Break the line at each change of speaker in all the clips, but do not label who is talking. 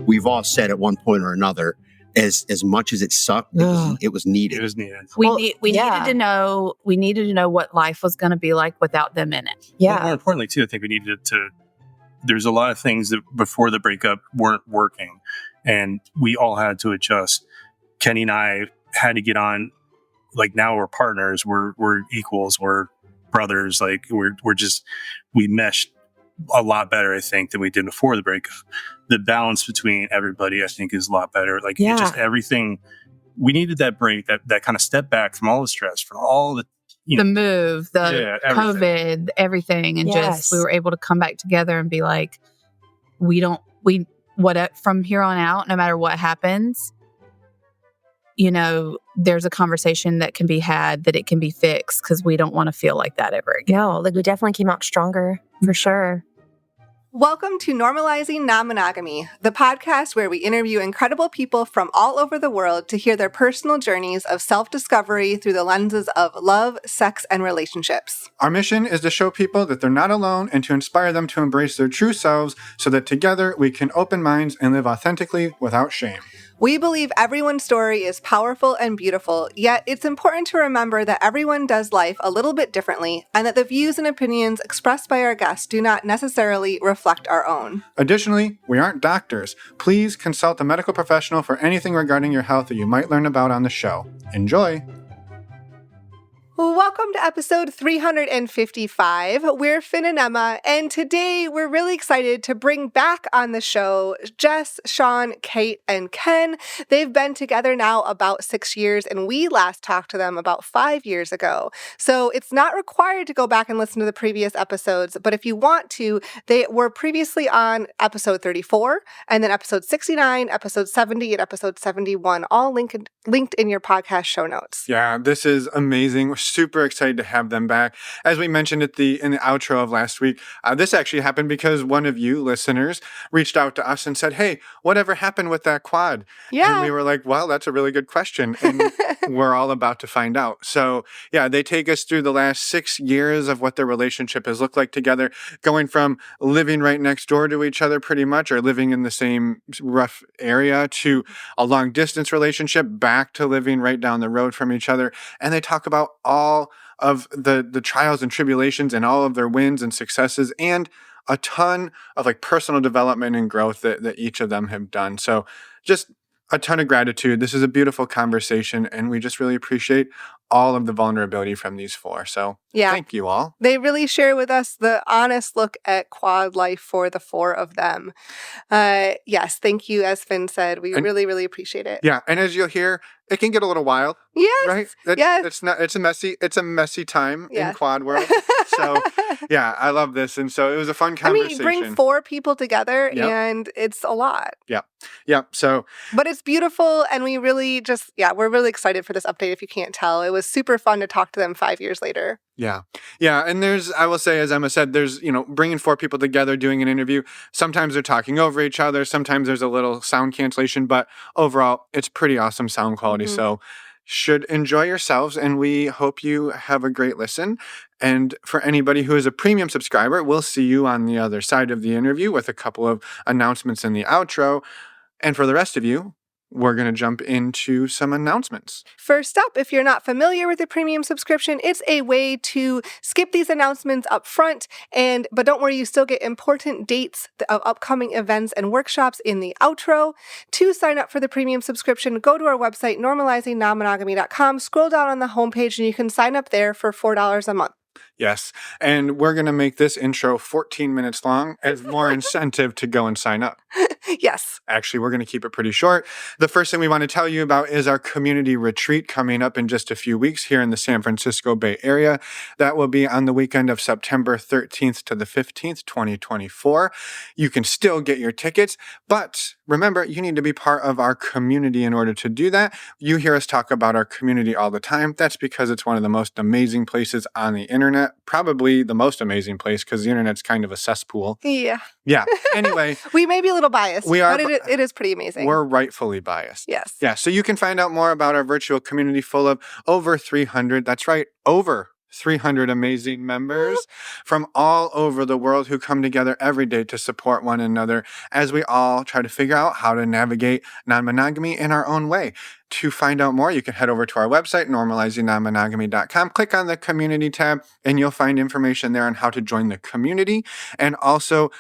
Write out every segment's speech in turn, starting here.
we've all said at one point or another, as much as it sucked, it was needed.
It was needed.
We needed to know what life was going to be like without them in it.
Yeah. Well, more importantly, too, I think we needed to. There's a lot of things that before the breakup weren't working, and we all had to adjust. Kenny and I had to get on. Like now we're partners. We're equals. We're brothers. Like we meshed a lot better, I think, than we did before the breakup. The balance between everybody, I think, is a lot better. Like just everything. We needed that break, that kind of step back from all the stress, from all the
move, the COVID, everything, and just we were able to come back together and be like, from here on out, no matter what happens, there's a conversation that can be had, that it can be fixed, because we don't want to feel like that ever again.
No, like we definitely came out stronger, for sure.
Welcome to Normalizing Non-Monogamy, the podcast where we interview incredible people from all over the world to hear their personal journeys of self-discovery through the lenses of love, sex, and relationships.
Our mission is to show people that they're not alone and to inspire them to embrace their true selves so that together we can open minds and live authentically without shame.
We believe everyone's story is powerful and beautiful, yet it's important to remember that everyone does life a little bit differently and that the views and opinions expressed by our guests do not necessarily reflect our own.
Additionally, we aren't doctors. Please consult a medical professional for anything regarding your health that you might learn about on the show. Enjoy!
Welcome to episode 355. We're Finn and Emma, and today we're really excited to bring back on the show Jess, Shawn, Cait, and Ken. They've been together now about 6 years, and we last talked to them about 5 years ago. So it's not required to go back and listen to the previous episodes, but if you want to, they were previously on episode 34, and then episode 69, episode 70, and episode 71, all linked in your podcast show notes.
Yeah, this is amazing. We're super excited to have them back. As we mentioned in the outro of last week, this actually happened because one of you listeners reached out to us and said, "Hey, whatever happened with that quad?"
Yeah.
And we were like, "Well, that's a really good question." And we're all about to find out. So yeah, they take us through the last 6 years of what their relationship has looked like together, going from living right next door to each other pretty much, or living in the same rough area, to a long distance relationship, back to living right down the road from each other. And they talk about all of the trials and tribulations and all of their wins and successes, and a ton of like personal development and growth that each of them have done. So just a ton of gratitude. This is a beautiful conversation, and we just really appreciate all of the vulnerability from these four. So thank you all.
They really share with us the honest look at quad life for the four of them. Yes, thank you. As Finn said, we really, really appreciate it.
Yeah, and as you'll hear, it can get a little wild.
Yes.
Right?
Yes.
It's a messy time in quad world. So yeah, I love this. And so it was a fun conversation.
I mean, bring four people together and it's a lot.
Yeah. Yeah. So,
but it's beautiful. And we really we're really excited for this update. If you can't tell, it was super fun to talk to them 5 years later.
Yeah. Yeah. And I will say, as Emma said, there's, bringing four people together, doing an interview. Sometimes they're talking over each other. Sometimes there's a little sound cancellation, but overall it's pretty awesome sound quality. Mm-hmm. So should enjoy yourselves, and we hope you have a great listen. And for anybody who is a premium subscriber, we'll see you on the other side of the interview with a couple of announcements in the outro. And for the rest of you, we're going to jump into some announcements.
First up, if you're not familiar with the premium subscription, it's a way to skip these announcements up front, but don't worry, you still get important dates of upcoming events and workshops in the outro. To sign up for the premium subscription, go to our website, normalizingnonmonogamy.com, scroll down on the homepage, and you can sign up there for $4 a month.
Yes, and we're going to make this intro 14 minutes long as more incentive to go and sign up.
Yes.
Actually, we're going to keep it pretty short. The first thing we want to tell you about is our community retreat coming up in just a few weeks here in the San Francisco Bay Area. That will be on the weekend of September 13th to the 15th, 2024. You can still get your tickets, but remember, you need to be part of our community in order to do that. You hear us talk about our community all the time. That's because it's one of the most amazing places on the internet. Probably the most amazing place, because the internet's kind of a cesspool.
Yeah.
Yeah. Anyway.
We may be a little biased,
we are,
but it is pretty amazing.
We're rightfully biased.
Yes.
Yeah. So you can find out more about our virtual community full of over 300, that's right, over 300 amazing members from all over the world who come together every day to support one another as we all try to figure out how to navigate non-monogamy in our own way. To find out more, you can head over to our website, normalizingnonmonogamy.com. Click on the community tab, and you'll find information there on how to join the community. And also,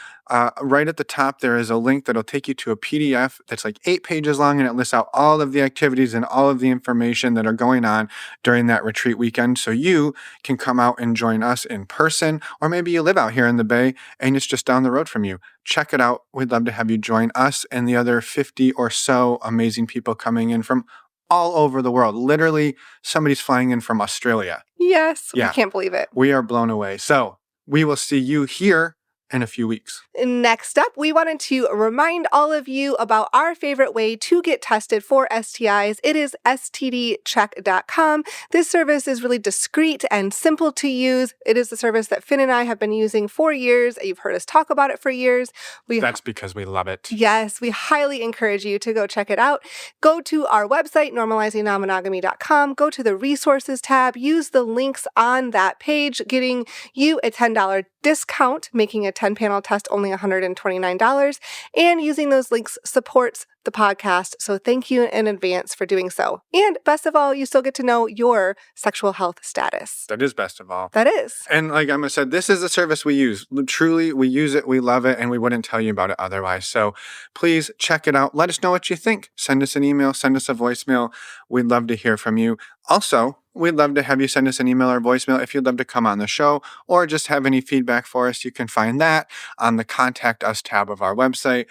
right at the top, there is a link that'll take you to a PDF that's like 8 pages long, and it lists out all of the activities and all of the information that are going on during that retreat weekend. So you can come out and join us in person, or maybe you live out here in the Bay and it's just down the road from you. Check it out. We'd love to have you join us and the other 50 or so amazing people coming in from all over the world. Literally, somebody's flying in from Australia.
Yes,
Yeah.
we can't believe it.
We are blown away. So we will see you here in a few weeks.
Next up, we wanted to remind all of you about our favorite way to get tested for STIs. It is stdcheck.com. This service is really discreet and simple to use. It is a service that Finn and I have been using for years. You've heard us talk about it for years.
That's because we love it.
Yes, we highly encourage you to go check it out. Go to our website, normalizingnonmonogamy.com. Go to the resources tab. Use the links on that page, getting you a $10 discount, making a 10-panel test only $129. And using those links supports the podcast. So thank you in advance for doing so. And best of all, you still get to know your sexual health status.
That is best of all.
That is.
And like Emma said, this is a service we use. Truly, we use it, we love it, and we wouldn't tell you about it otherwise. So please check it out. Let us know what you think. Send us an email, send us a voicemail. We'd love to hear from you. Also, we'd love to have you send us an email or voicemail if you'd love to come on the show or just have any feedback for us. You can find that on the Contact Us tab of our website.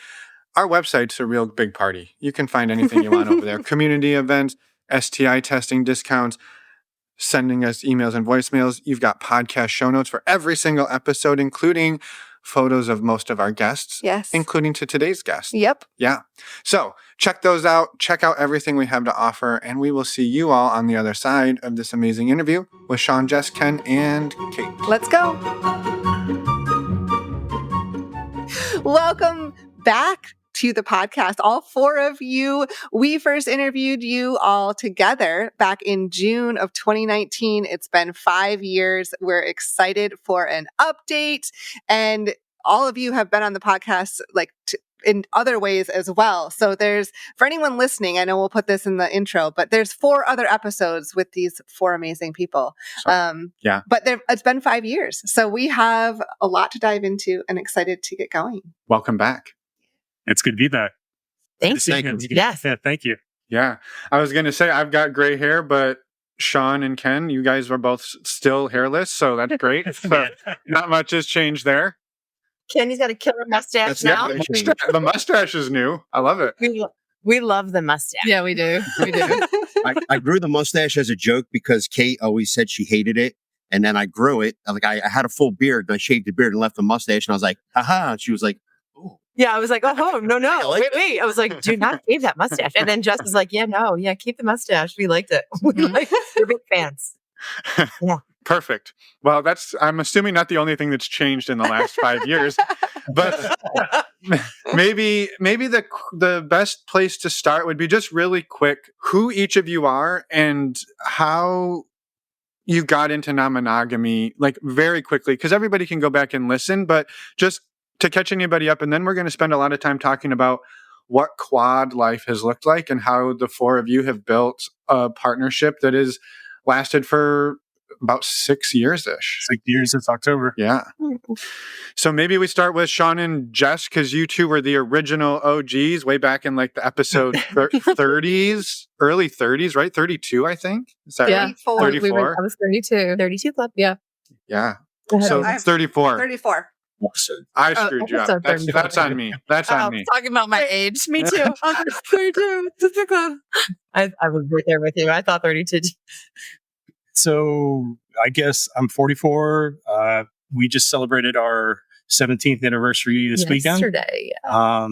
Our website's a real big party. You can find anything you want over there. Community events, STI testing discounts, sending us emails and voicemails. You've got podcast show notes for every single episode, including photos of most of our guests.
Yes.
Including to today's guest.
Yep.
Yeah. So check those out. Check out everything we have to offer. And we will see you all on the other side of this amazing interview with Shawn, Jess, Ken, and Cait.
Let's go. Welcome back to the podcast, all 4 of you. We first interviewed you all together back in June of 2019. It's been 5 years. We're excited for an update, and all of you have been on the podcast in other ways as well. So there's, for anyone listening, I know we'll put this in the intro, but there's 4 other episodes with these 4 amazing people.
Yeah.
But it's been 5 years. So we have a lot to dive into and excited to get going.
Welcome back.
It's good to be back.
Thank you. Yes.
Yeah, thank you.
Yeah. I was going to say, I've got gray hair, but Shawn and Ken, you guys were both still hairless, so that's great. So not much has changed there.
Kenny's got a killer mustache now.
The mustache is new. I love it.
We love the mustache.
Yeah, we do. We do.
I grew the mustache as a joke because Cait always said she hated it. And then I grew it. I had a full beard, and I shaved the beard and left the mustache. And I was like, haha. And she was like, oh.
Yeah, I was like, oh, no. Wait. I was like, do not shave that mustache. And then Jess was like, yeah, keep the mustache. We liked it. We're big fans. Yeah.
Perfect. Well, I'm assuming not the only thing that's changed in the last 5 years, but maybe the best place to start would be just really quick who each of you are and how you got into non-monogamy, like very quickly, because everybody can go back and listen, but just to catch anybody up. And then we're going to spend a lot of time talking about what quad life has looked like and how the 4 of you have built a partnership that has lasted for about 6 years-ish.
6 years since October.
Yeah. So maybe we start with Shawn and Jess, because you two were the original OGs way back in like the episode 30s, early 30s, right? 32, I think. Is that right? 34.
I was 32. 32 club. Yeah.
Yeah. So 34.
34.
I screwed you up. That's on me. That's on me.
Talking about my age.
Me too. 32. I was right there with you. I thought 32.
So I guess I'm 44. We just celebrated our 17th anniversary this weekend.
Yesterday. Yeah.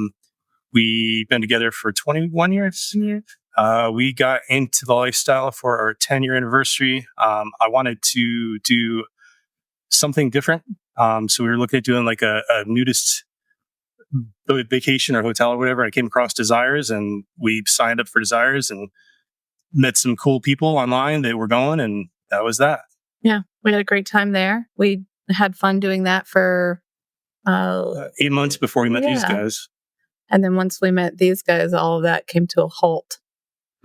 We've been together for 21 years.
Yeah.
We got into the lifestyle for our 10-year anniversary. I wanted to do something different. So we were looking at doing like a nudist vacation or hotel or whatever. I came across Desires, and we signed up for Desires and met some cool people online that were going, and that was that.
Yeah, we had a great time there. We had fun doing that for
8 months before we met these guys.
And then once we met these guys, all of that came to a halt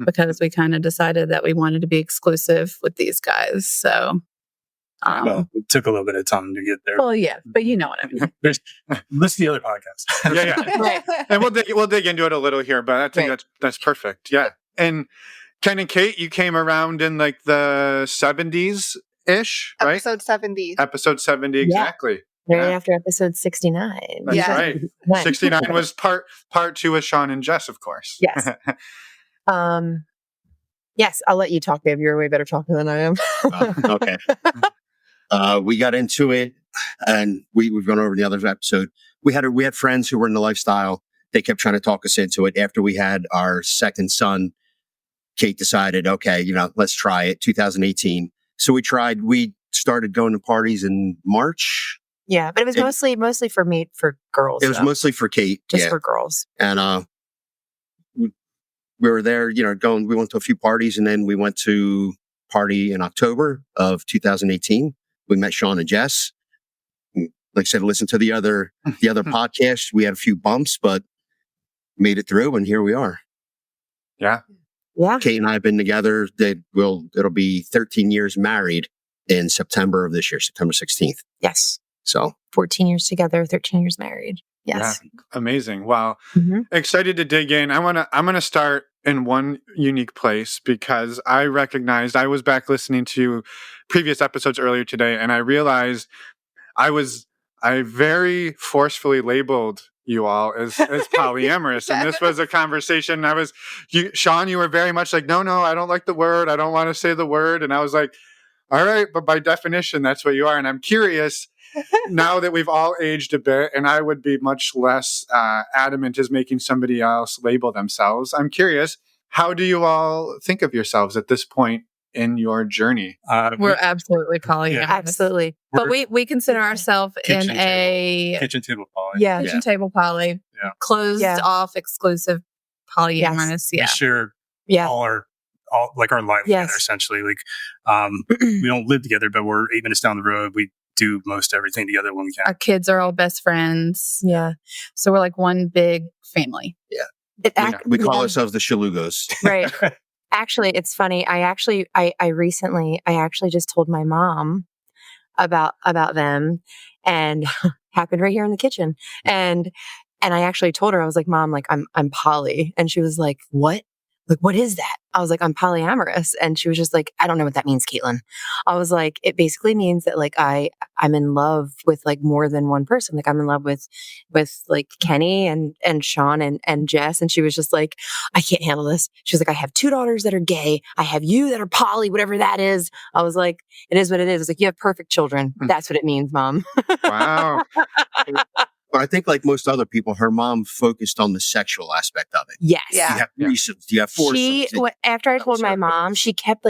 because we kind of decided that we wanted to be exclusive with these guys. So,
well, it took a little bit of time to get there.
Well, yeah, but you know what I mean.
Listen to the other podcast.
Yeah. Right. And we'll dig into it a little here, but I think that's perfect. Yeah. And Ken and Cait, you came around in like the 70s-ish, right?
Episode 70.
Episode 70, exactly.
Right after episode 69.
That's right. 69 was part 2 with Shawn and Jess, of course.
Yes. Yes, I'll let you talk, babe. You're a way better talker than I am.
Okay. We got into it, and we've gone over the other episode. We had friends who were in the lifestyle. They kept trying to talk us into it. After we had our second son, Cait decided, okay, let's try it. 2018. So we tried. We started going to parties in March.
Yeah, but it was mostly for girls.
It was mostly for Cait,
just for girls.
And we were there, we went to a few parties, and then we went to party in October of 2018. We met Shawn and Jess. Like I said, listen to the other podcast. We had a few bumps, but made it through, and here we are.
Yeah.
Yeah.
Cait and I have been together. It'll be 13 years married in September of this year, September 16th.
Yes.
So
14 years together, 13 years married. Yes.
Yeah. Amazing. Wow. Excited to dig in. I'm going to start in one unique place because I recognized I was back listening to previous episodes earlier today, and I realized I very forcefully labeled you all as polyamorous. And this was a conversation Shawn, you were very much like, no, I don't like the word. I don't want to say the word. And I was like, all right, but by definition, that's what you are. And I'm curious now that we've all aged a bit, and I would be much less adamant as making somebody else label themselves. I'm curious, how do you all think of yourselves at this point in your journey?
We're absolutely polyamorous.
Yeah. Absolutely.
But we consider ourselves in a
kitchen table poly.
Yeah. Kitchen table poly.
Yeah.
Closed off, exclusive polyamorous.
We share all our life together, essentially. Like we don't live together, but we're 8 minutes down the road. We do most everything together when we can.
Our kids are all best friends.
Yeah.
So we're like one big family.
Yeah. We call ourselves the Shalugos.
Right. Actually, it's funny. I recently just told my mom about them, and happened right here in the kitchen. And I actually told her, I was like, Mom, like I'm poly. And she was like, what? Like, what is that? I was like, I'm polyamorous. And she was just like, I don't know what that means, Caitlin. I was like, it basically means that like I'm in love with like more than one person. Like I'm in love with like Kenny and Shawn and Jess. And she was just like, I can't handle this. She was like, I have 2 daughters that are gay. I have you that are poly, whatever that is. I was like, it is what it is. I was like, you have perfect children. That's what it means, Mom.
Wow.
But I think, like most other people, her mom focused on the sexual aspect of it.
Yes.
Yeah. You have threesomes. You have foursomes.
After I told my mom, she kept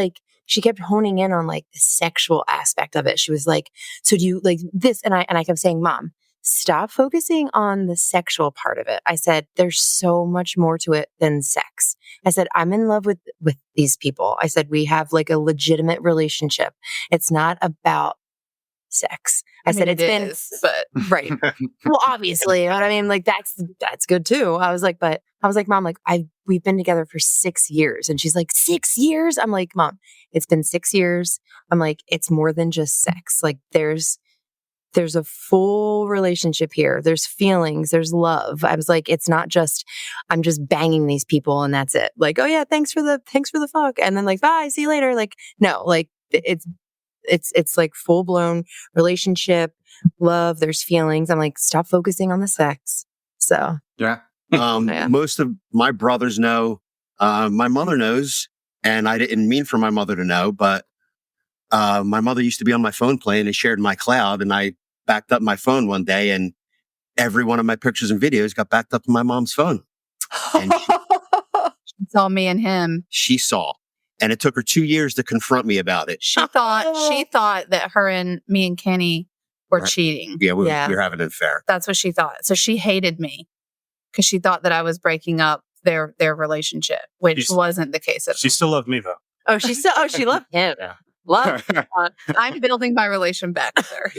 honing in on like the sexual aspect of it. She was like, so do you like this? And I kept saying, Mom, stop focusing on the sexual part of it. I said, there's so much more to it than sex. I said, I'm in love with these people. I said, we have like a legitimate relationship. It's not about sex. I said it is, but right. Well, obviously, but I mean, like that's good too. I was like, Mom, like we've been together for 6 years, and she's like, 6 years. I'm like, Mom, it's been 6 years. I'm like, it's more than just sex. Like there's a full relationship here. There's feelings. There's love. I was like, it's not just I'm just banging these people and that's it. Like, oh yeah, thanks for the fuck, and then like, bye, see you later. Like, no, like it's like full blown relationship, love. There's feelings. I'm like, stop focusing on the sex. So
yeah.
Most of my brothers know. My mother knows, and I didn't mean for my mother to know, but my mother used to be on my phone playing and shared my cloud, and I backed up my phone one day, and every one of my pictures and videos got backed up to my mom's phone. And
she saw me and him.
She saw. And it took her 2 years to confront me about it.
She thought that her and me and Kenny were cheating.
Yeah, we were having an affair.
That's what she thought. So she hated me because she thought that I was breaking up their relationship, which wasn't the case.
She still loved me though.
She loved him.
Love. I'm building my relation back with her.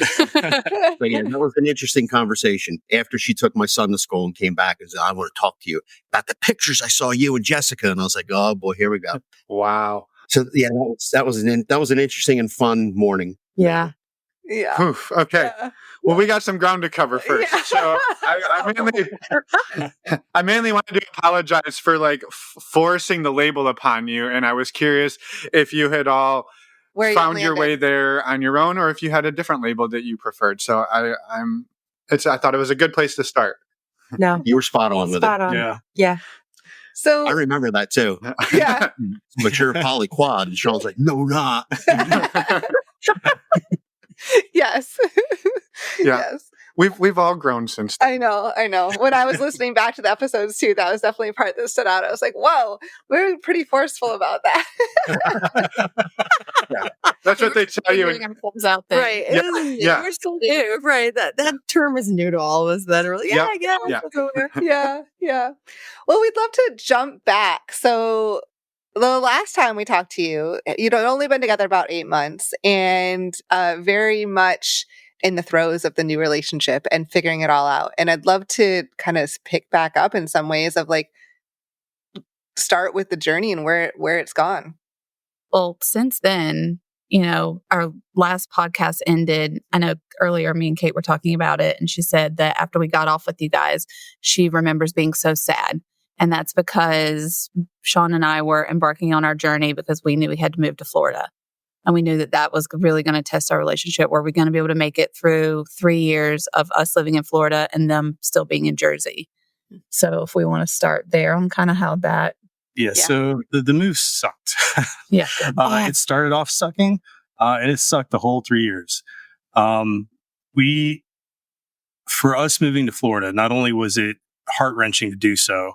But yeah, that was an interesting conversation after she took my son to school and came back and said, I want to talk to you about the pictures I saw you and Jessica. And I was like, oh boy, here we go.
Wow.
So yeah, that was an interesting and fun morning.
Yeah.
Yeah.
Oof, okay.
Yeah.
Well, we got some ground to cover first.
Yeah.
So I mainly wanted to apologize for like forcing the label upon you. And I was curious if you had all
Where you
found your way
landed.
there on your own or if you had a different label that you preferred. So I thought it was a good place to start.
No.
You were spot on with
Spot
it.
on.
Yeah.
Yeah.
So
I remember that too.
yeah.
But you're a polyquad. And Sean's like, no, not.
Yes.
Yeah.
Yes.
We've all grown since then.
I know. When I was listening back to the episodes too, that was definitely a part that stood out. I was like, whoa, we're pretty forceful about that.
That's what they tell you.
Figuring ourselves out there.
Right.
Yeah.
We're still new. Right. That term is new to all of us that are like,
Yep.
yeah.
Yeah. Yeah. Well, we'd love to jump back. So the last time we talked to you, you'd only been together about 8 months and very much in the throes of the new relationship and figuring it all out. And I'd love to kind of pick back up in some ways of like start with the journey and where it's gone.
Well, since then, our last podcast ended. I know earlier me and Cait were talking about it, and she said that after we got off with you guys, she remembers being so sad. And that's because Shawn and I were embarking on our journey because we knew we had to move to Florida. And we knew that that was really going to test our relationship. Were we going to be able to make it through 3 years of us living in Florida and them still being in Jersey? So if we want to start there on kind of how that.
Yeah. So the move sucked.
Yeah.
It started off sucking, and it sucked the whole 3 years. For us moving to Florida, not only was it heart-wrenching to do so,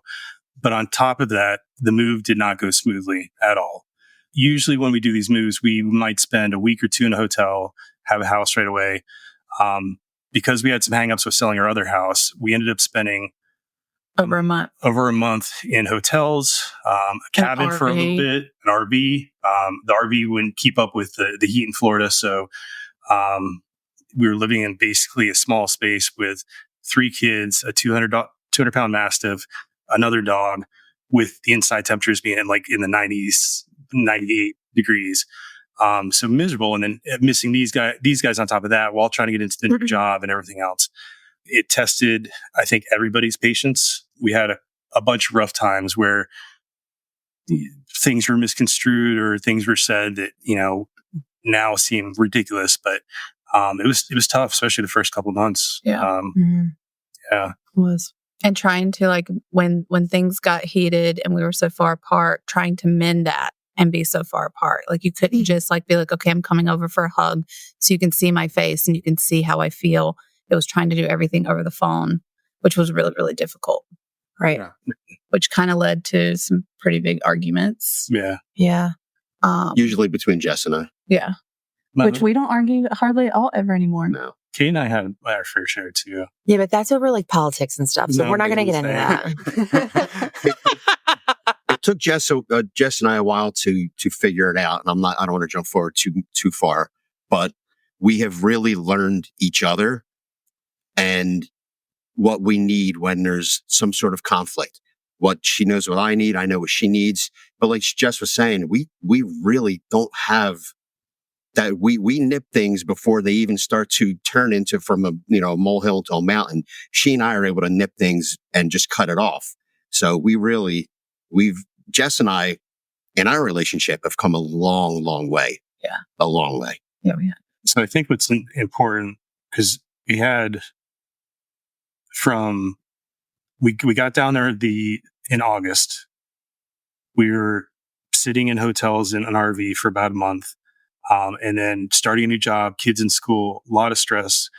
but on top of that, the move did not go smoothly at all. Usually when we do these moves, we might spend a week or two in a hotel, have a house right away. Because we had some hangups with selling our other house, we ended up spending
Over a month
in hotels, a cabin for a little bit, an RV. The RV wouldn't keep up with the heat in Florida. So we were living in basically a small space with 3 kids, a 200-pound Mastiff, another dog, with the inside temperatures being in the 90s, 98 degrees. So miserable. And then missing these guys on top of that while trying to get into the new job and everything else. It tested, I think, everybody's patience. We had a bunch of rough times where things were misconstrued or things were said that, now seem ridiculous, but it was tough, especially the first couple of months.
Yeah.
Yeah.
It was. And trying to when things got heated and we were so far apart, trying to mend that and be so far apart. Like you couldn't just be like, okay, I'm coming over for a hug so you can see my face and you can see how I feel. It was trying to do everything over the phone, which was really, really difficult.
Right.
Yeah.
Which kind of led to some pretty big arguments.
Yeah.
Yeah.
Usually between Jess and I.
Yeah. Which we don't argue hardly at all ever anymore.
No.
Cait and I had our fair share too.
Yeah, but that's over politics and stuff. So
No,
we're not going to
it
get into
was
that.
It took Jess and I a while to figure it out. And I don't want to jump forward too far, but we have really learned each other and what we need when there's some sort of conflict. What she knows what I need, I know what she needs. But like Jess was saying, we really don't have that. We nip things before they even start to turn into from a molehill to a mountain. She and I are able to nip things and just cut it off. So Jess and I in our relationship have come a long, long way.
Yeah.
A long way.
Yeah, we had.
So I think what's important, because we got down there in August. We were sitting in hotels in an RV for about a month. And then starting a new job, kids in school, a lot of stress.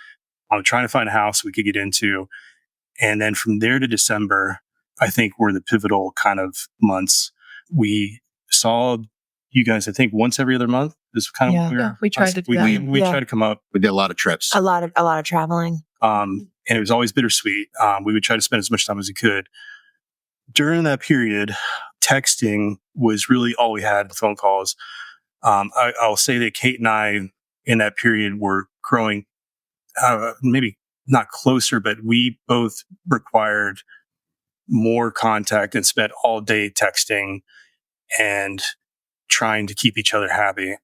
Trying to find a house we could get into. And then from there to December, I think were the pivotal kind of months. We saw you guys, I think, once every other month. This kind of
we tried to do that.
We tried to come up.
We did a lot of trips.
a lot of traveling.
And it was always bittersweet. We would try to spend as much time as we could. During that period, texting was really all we had, phone calls. I'll say that Cait and I in that period were growing, maybe not closer, but we both required more contact and spent all day texting and trying to keep each other happy.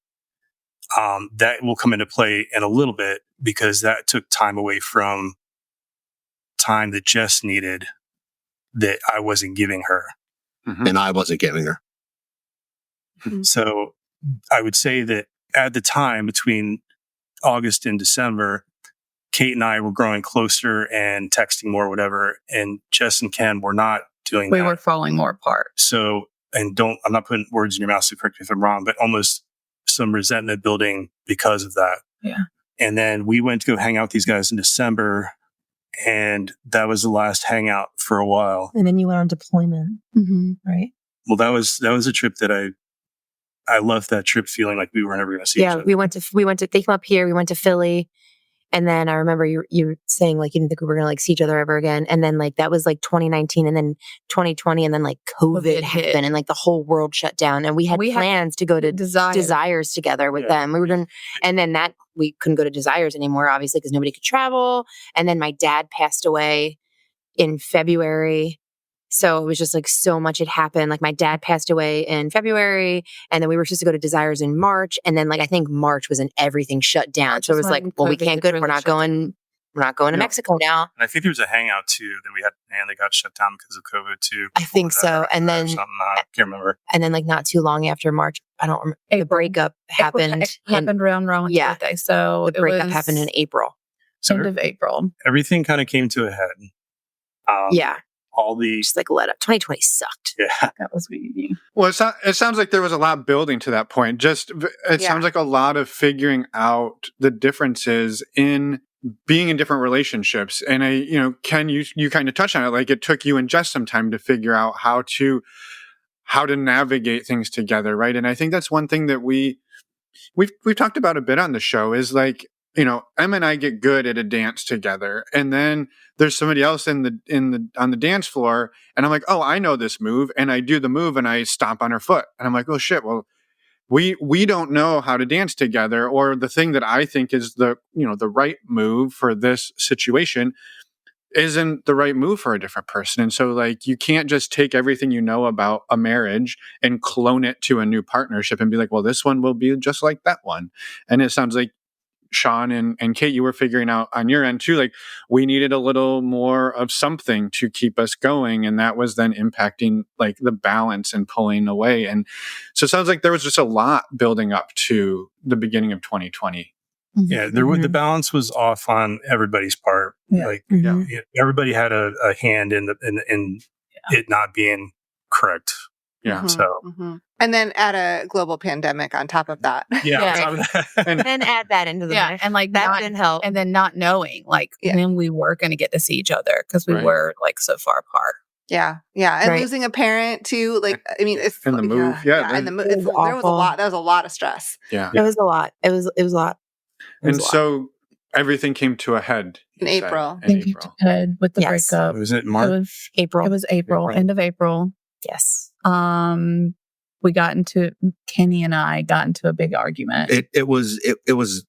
That will come into play in a little bit because that took time away from time that Jess needed that I wasn't giving her.
Mhm.
And I wasn't giving her.
So I would say that at the time between August and December, Cait and I were growing closer and texting more, whatever. And Jess and Ken were not doing
We
that.
were falling more apart.
So, I'm not putting words in your mouth, so correct me if I'm wrong, but almost some resentment building because of that.
Yeah.
And then we went to go hang out with these guys in December, and that was the last hangout for a while.
And then you went on deployment,
Mm-hmm.
right?
Well, that was a trip that I loved that trip, feeling like we were never going to see each
Yeah,
other.
we went to, they came up here, we went to Philly. And then I remember you saying like, you didn't think we were going to like see each other ever again. And then like, that was like 2019 and then 2020 and then like COVID
hit.
happened and like the whole world shut down. And we had plans to go to Desires together with them. We were doing, and then that we couldn't go to Desires anymore, obviously, because nobody could travel. And then my dad passed away in February. So it was just like so much had happened. Like my dad passed away in February and then we were supposed to go to Desires in March. And then like, I think March was when everything shut down.
March
So it
was
was like,
when
well, we
COVID
can't go.
really
We're not
shut down.
going. We're not going to
Yeah.
Mexico now.
And I think there was a hangout too that we had, and they got shut down because of COVID too.
I think so. And
Or
then,
something, I can't remember.
and then like not too long after March, I don't remember. The
April.
breakup happened.
It happened around Rowan's
Yeah.
birthday. So
The breakup
it was
happened in April.
So
end of April.
everything kind of came to a head.
Yeah.
All the
Just like let up. 2020 sucked.
yeah.
That was what you knew.
Well, it sounds like there was a lot building to that point. Just it
Yeah.
sounds like a lot of figuring out the differences in being in different relationships. And Ken, you kind of touched on it. Like it took you and Jess some time to figure out how to navigate things together, right? And I think that's one thing that we've talked about a bit on the show is like, Em and I get good at a dance together, and then there's somebody else on the dance floor, and I'm like, oh, I know this move, and I do the move, and I stomp on her foot, and I'm like, oh shit, well, we don't know how to dance together, or the thing that I think is the right move for this situation isn't the right move for a different person. And so like, you can't just take everything you know about a marriage and clone it to a new partnership and be like, well, this one will be just like that one. And it sounds like Shawn and Cait, you were figuring out on your end too, like we needed a little more of something to keep us going. And that was then impacting like the balance and pulling away. And so it sounds like there was just a lot building up to the beginning of 2020.
Yeah, the balance was off on everybody's part.
Yeah.
Like
Mhm.
everybody had a hand in it not being correct.
Yeah.
So
And then add a global pandemic on top of that.
yeah,
Yeah.
on top of that.
And then add that into the
Yeah,
mix.
and like
that
not-
didn't help.
And then not knowing like
Yeah.
when we were going to get to see each other because we
Right.
were like so far apart.
Yeah. And
Right.
losing a parent too. Like, I mean, it's
And the move. Yeah,
and the move.
it was
There was a
awful.
lot. That was a lot of stress
Yeah.
It was a lot. It was a lot. It was
And
a lot.
so everything came to a head
in
you said,
April.
in April.
With the
Yes.
breakup.
Was it
It
March?
was
April.
It was April,
April.
end of April.
Yes.
We got into Kenny and I got into a big argument.
It was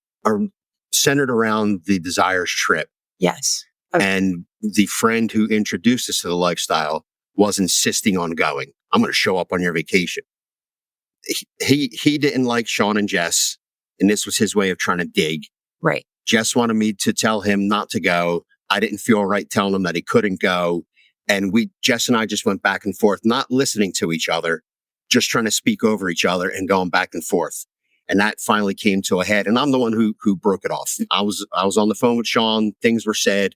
centered around the Desires trip.
Yes. Okay.
And the friend who introduced us to the lifestyle was insisting on going. I'm going to show up on your vacation. He didn't like Shawn and Jess, and this was his way of trying to dig.
Right.
Jess wanted me to tell him not to go. I didn't feel right telling him that he couldn't go. And Jess and I just went back and forth, not listening to each other, just trying to speak over each other and going back and forth. And that finally came to a head. And I'm the one who broke it off. I was on the phone with Shawn. Things were said.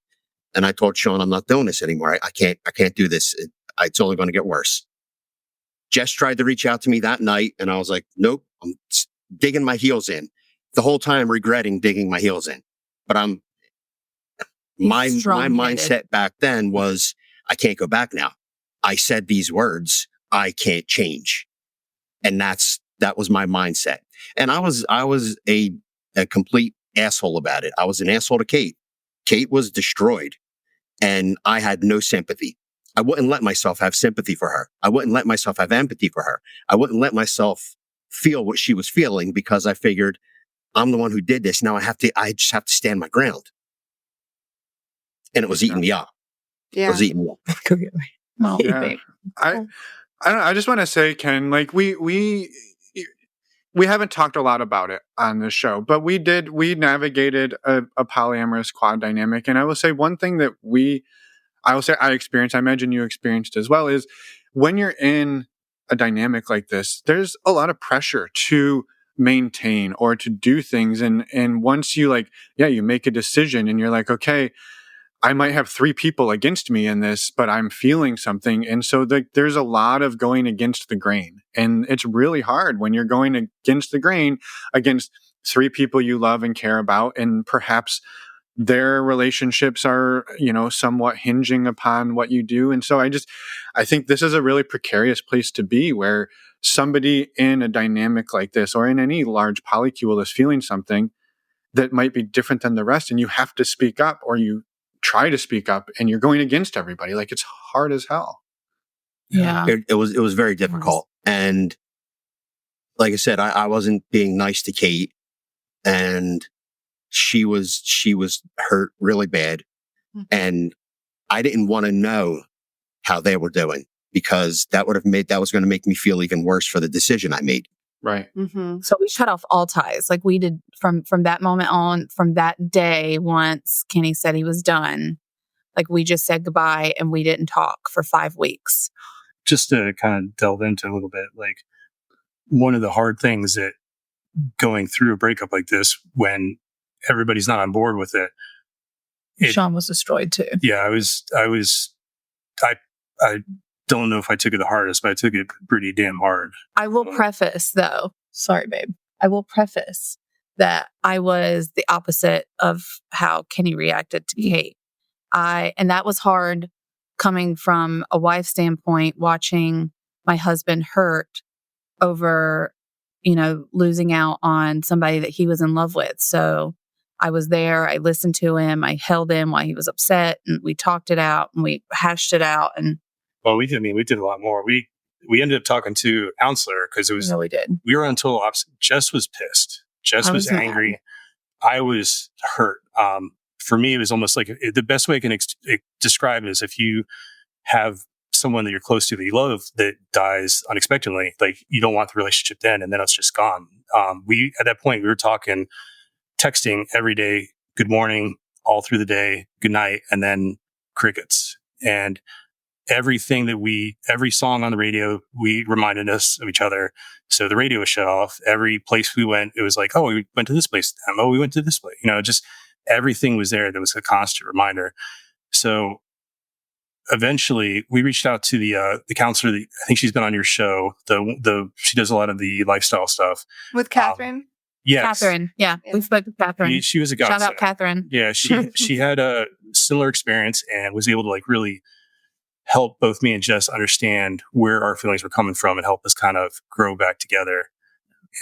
And I told Shawn, I'm not doing this anymore. I can't do this. It's only going to get worse. Jess tried to reach out to me that night. And I was like, nope, I'm digging my heels in. The whole time regretting digging my heels in. But my mindset back then was, I can't go back now. I said these words, I can't change. And that was my mindset. And I was a complete asshole about it. I was an asshole to Cait. Cait was destroyed and I had no sympathy. I wouldn't let myself have sympathy for her. I wouldn't let myself have empathy for her. I wouldn't let myself feel what she was feeling because I figured I'm the one who did this. Now I just have to stand my ground. And it was eating me up. It
Yeah.
was eating me up.
Well,
Yeah. I don't know. I just want to say, Ken, like we haven't talked a lot about it on this show, but we navigated a polyamorous quad dynamic. And I will say one thing that I experienced, I imagine you experienced as well, is when you're in a dynamic like this, there's a lot of pressure to maintain or to do things. And once you you make a decision and you're like, okay, I might have 3 people against me in this, but I'm feeling something. And so there's a lot of going against the grain. And it's really hard when you're going against the grain against 3 people you love and care about. And perhaps their relationships are, somewhat hinging upon what you do. And so I think this is a really precarious place to be, where somebody in a dynamic like this or in any large polycule is feeling something that might be different than the rest. And you have to speak up, or you try to speak up, and you're going against everybody. Like, it's hard as hell.
Yeah.
It was very difficult. And like I said, I wasn't being nice to Cait, and she was hurt really bad. And I didn't want to know how they were doing, because that was going to make me feel even worse for the decision I made.
Right.
Mm-hmm.
So we shut off all ties. Like we did from that moment on, from that day, once Kenny said he was done, like we just said goodbye and we didn't talk for 5 weeks.
Just to kind of delve into a little bit, like one of the hard things that going through a breakup like this, when everybody's not on board with it,
Shawn was destroyed too.
Yeah, I don't know if I took it the hardest, but I took it pretty damn hard.
I will preface though, sorry babe, I will preface that I was the opposite of how Kenny reacted to Cait. And that was hard coming from a wife standpoint, watching my husband hurt over, losing out on somebody that he was in love with. So I was there, I listened to him, I held him while he was upset, and we talked it out and we hashed it out. And
well, we did a lot more. We ended up talking to a counselor because it was,
we did.
We were on total opposite. Jess was pissed. Jess was angry.
Mad.
I was hurt. For me, it was almost like the best way I can describe it is if you have someone that you're close to that you love that dies unexpectedly, like you don't want the relationship then, and then it's just gone. At that point, we were texting every day, good morning, all through the day, good night, and then crickets. And every song on the radio, we reminded us of each other. So the radio was shut off. Every place we went, it was like, oh, we went to this place. Oh, we went to this place. Just everything was there. There was a constant reminder. So eventually we reached out to the counselor that I think she's been on your show. She does a lot of the lifestyle stuff.
With Catherine?
Yes.
Catherine. Yeah. We spoke to Catherine.
She was a godsend.
Shout out Catherine.
Yeah. She had a similar experience and was able to really help both me and Jess understand where our feelings were coming from and help us kind of grow back together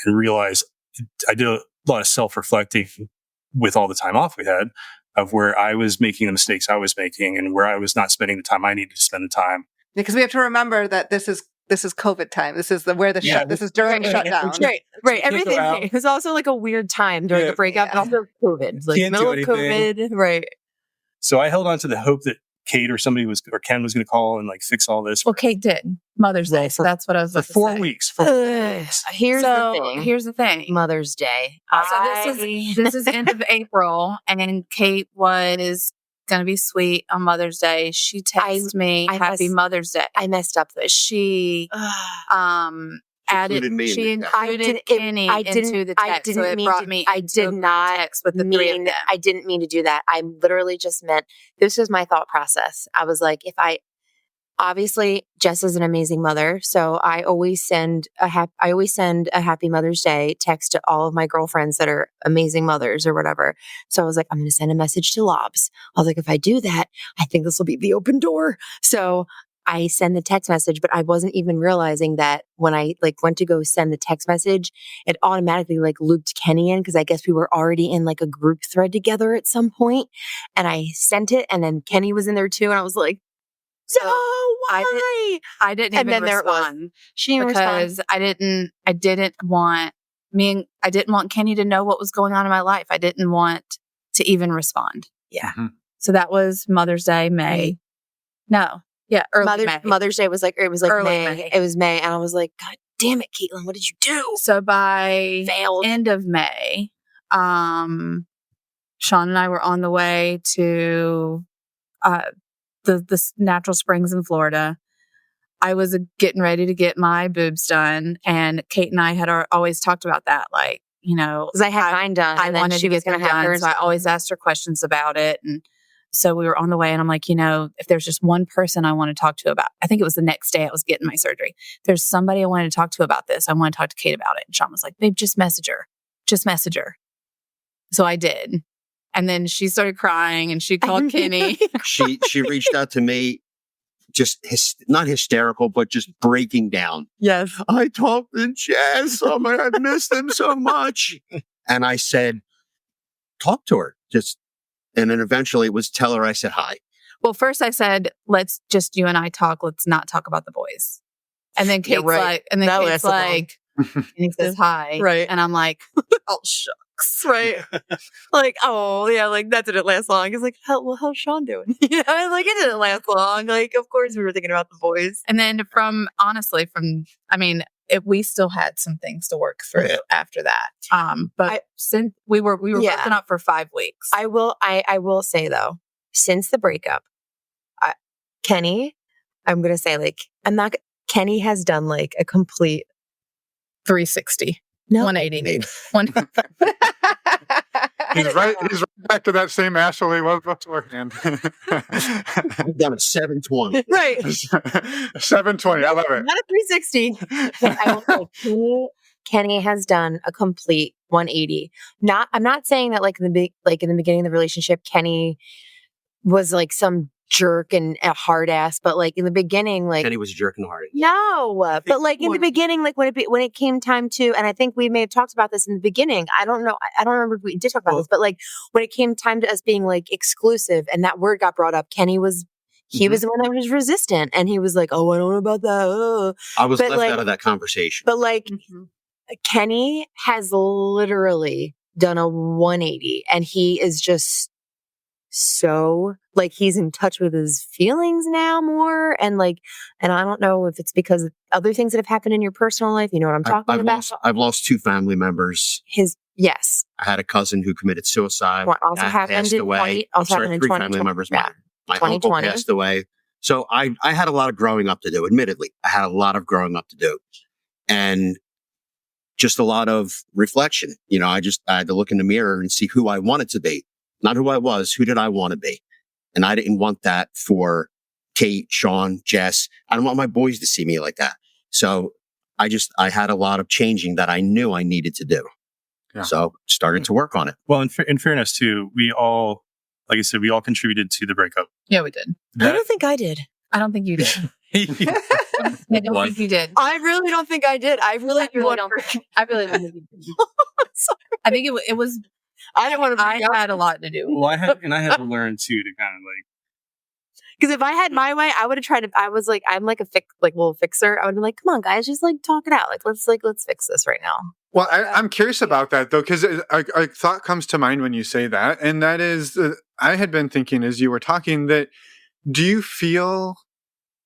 and realize I did a lot of self-reflecting with all the time off we had of where I was making the mistakes I was making and where I was not spending the time I needed to spend the time.
Because we have to remember that this is COVID time. This is this is during shutdown.
Right. Everything. It was also like a weird time during the breakup and also COVID. Like middle of COVID. Right.
So I held on to the hope that Cait or Ken was going to call and fix all this.
Well, Cait did Mother's Day, so that's what I was
for 4 weeks.
Here's the thing. Mother's Day.
So this is end of April, and Cait was going to be sweet on Mother's Day. She texted me, "Happy Mother's Day."
I messed up this. She
added
me.
She included Kenny into the text. So it brought me.
I did not text with the 3 of them. I didn't mean to do that. I literally just meant this was my thought process. I was like, obviously Jess is an amazing mother, so I always send a Happy Mother's Day text to all of my girlfriends that are amazing mothers or whatever. So I was like, I'm going to send a message to Lobs. I was like, if I do that, I think this will be the open door. So I send the text message, but I wasn't even realizing that when I went to go send the text message, it automatically looped Kenny in because I guess we were already in a group thread together at some point. And I sent it, and then Kenny was in there too, and I was like,
So
No, why?
I didn't
And
even
then there it was.
respond
She didn't respond.
because I didn't want Kenny to know what was going on in my life. I didn't want to even respond.
Yeah.
So that was Mother's Day, May. No. Yeah, early May.
Mother's Day was like
Early
May.
May.
It was May. And I was like, God damn it, Caitlin, what did you do?
So by
Failed.
end of May, Shawn and I were on the way to the natural springs in Florida. I was getting ready to get my boobs done, and Cait and I had always talked about that, like, you know,
Because I had mine done.
I
and then
wanted
she
to
was
get
going
them
to have
done,
hers.
so I always asked her questions about it. And so we were on the way, and I'm like, you know, if there's just one person I want to talk to about, I think it was the next day I was getting my surgery. If there's somebody I wanted to talk to about this, I want to talk to Cait about it. And Shawn was like, babe, just message her. Just message her. So I did. And then she started crying, and she called Kenny.
She reached out to me, just not hysterical, but just breaking down.
Yes.
I talked to Jess. Oh my, I missed him so much. And I said, talk to her. And then eventually it was tell her I said hi.
Well, first I said, let's just you and I talk. Let's not talk about the boys. And then Kate's like, Kate's like, and he says hi.
Right.
And I'm like, oh, shucks.
Right. Like, oh, yeah, like that didn't last long. He's like, how's Shawn doing? You know, like it didn't last long. Like, of course we were thinking about the boys.
And then we still had some things to work through after that. But since we were broken up for 5 weeks.
I will say though, since the breakup, Kenny, I'm going to say like, Kenny has done like a complete
360.
No.
180.
He's right back to that same asshole he was beforehand.
I've done a 720.
Right.
720. I love it.
Not a 360. I will say Kenny has done a complete 180. I'm not saying that like in the beginning of the relationship, Kenny was like some jerk and a hard ass, but like in the beginning, like
Kenny was jerking hard.
no, but like in the beginning, like when it came time to, and I think we may have talked about this in the beginning. I don't know. I don't remember if we did talk about this, but like when it came time to us being like exclusive, and that word got brought up, Kenny was. He was the one that was resistant, and he was like, "Oh, I don't know about that."
I was left out of that conversation.
But like, Kenny has literally done a 180, and he is just so like he's in touch with his feelings now more, and I don't know if it's because of other things that have happened in your personal life. You know what I'm talking about?
I've lost 2 family members.
Yes.
I had a cousin who committed suicide.
What also happened in 20? Also happened in
3
20.
family members.
Yeah.
My uncle passed away. So I had a lot of growing up to do, admittedly. I had a lot of growing up to do. And just a lot of reflection. You know, I had to look in the mirror and see who I wanted to be. Not who I was, who did I want to be? And I didn't want that for Cait, Shawn, Jess. I don't want my boys to see me like that. So I had a lot of changing that I knew I needed to do. Yeah. So started to work on it.
Well, in fairness too, we all, like I said, we all contributed to the breakup.
Yeah, we did.
I don't think I did.
I don't think you did. I don't think you did.
I really don't think I did. I really don't think
I really don't think you did. I think it was.
I didn't want to.
I had a lot to do.
Well, I had to learn too to kind of like.
Because if I had my way, I would have tried to. I was like, I'm like a little fixer. I would be like, come on, guys, just like talk it out. Let's fix this right now.
Well, I'm curious about that though, because a thought comes to mind when you say that, and that is, I had been thinking as you were talking that. Do you feel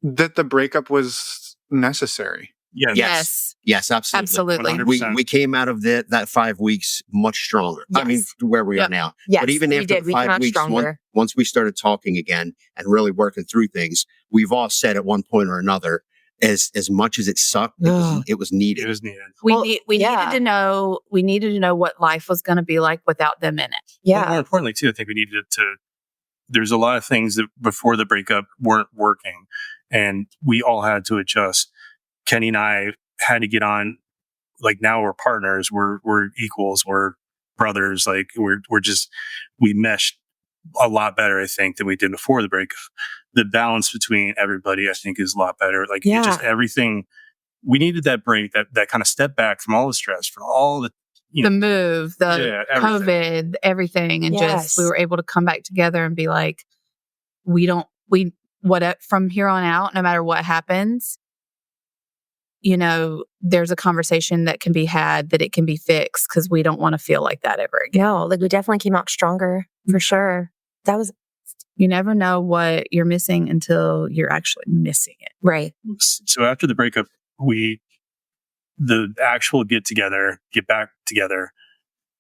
that the breakup was necessary?
Yes, absolutely.
100%.
We came out of that 5 weeks much stronger.
Yes.
I mean, where we are now.
Yes,
but even after the 5 weeks, once we started talking again and really working through things, we've all said at one point or another, as much as it sucked, it was needed.
It was needed.
We needed to know. We needed to know what life was going to be like without them in it.
Yeah.
But more importantly, too, I think we needed to. There's a lot of things that before the breakup weren't working, and we all had to adjust. Kenny and I had to get on, like now we're partners, we're equals, we're brothers, like we meshed a lot better, I think, than we did before the breakup. The balance between everybody, I think, is a lot better. Like just everything, we needed that break, that kind of step back from all the stress, from all the
the move, the COVID, everything. And just, we were able to come back together and be like, we from here on out, no matter what happens, there's a conversation that can be had, that it can be fixed, because we don't want to feel like that ever again.
No, like we definitely came out stronger for sure.
You never know what you're missing until you're actually missing it.
Right.
So after the breakup, the actual get back together,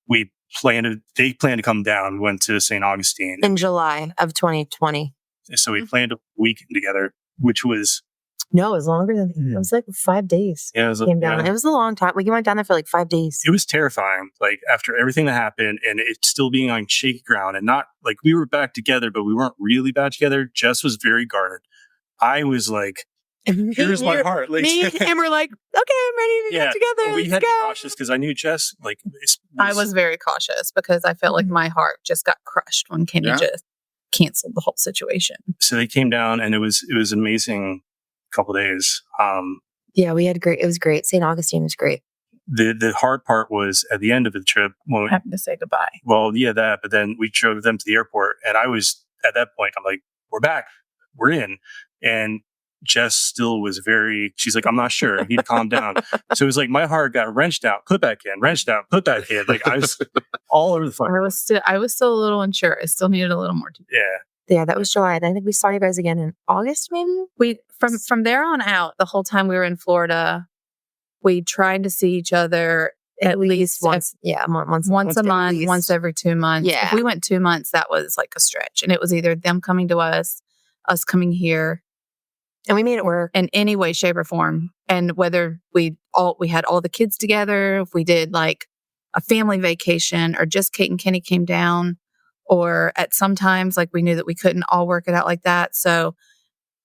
they planned to come down. We went to St. Augustine
in July of 2020.
So we planned a weekend together, which was...
No, it was longer than it was like 5 days.
Yeah,
came down. It was a long time. We went down there for like 5 days.
It was terrifying. Like after everything that happened, and it still being on shaky ground, and not like we were back together, but we weren't really back together. Jess was very guarded. I was like, "Here's my heart." Like,
me and him were like, "Okay, I'm ready to get together."
We had to be cautious because I knew Jess. Like,
I was very cautious because I felt like my heart just got crushed when Kenny just canceled the whole situation.
So they came down, and it was an amazing couple days.
Yeah, we had great. It was great. St. Augustine was great.
The hard part was at the end of the trip when
having to say goodbye.
Well, yeah, that. But then we drove them to the airport, and I was at that point. I'm like, "We're back. We're in." And Jess still was she's like, "I'm not sure." He'd calm down. So it was like my heart got wrenched out, put back in, wrenched out, put back in. Like I was all over the fucking.
I was still a little unsure. I still needed a little more time.
Yeah, that was July. And I think we saw you guys again in August, maybe?
From there on out, the whole time we were in Florida, we tried to see each other at least once. Once a month, once every 2 months.
Yeah.
If we went 2 months, that was like a stretch. And it was either them coming to us coming here.
And we made it work
in any way, shape, or form. And whether we had all the kids together, if we did like a family vacation, or just Cait and Kenny came down, or at sometimes like we knew that we couldn't all work it out like that. So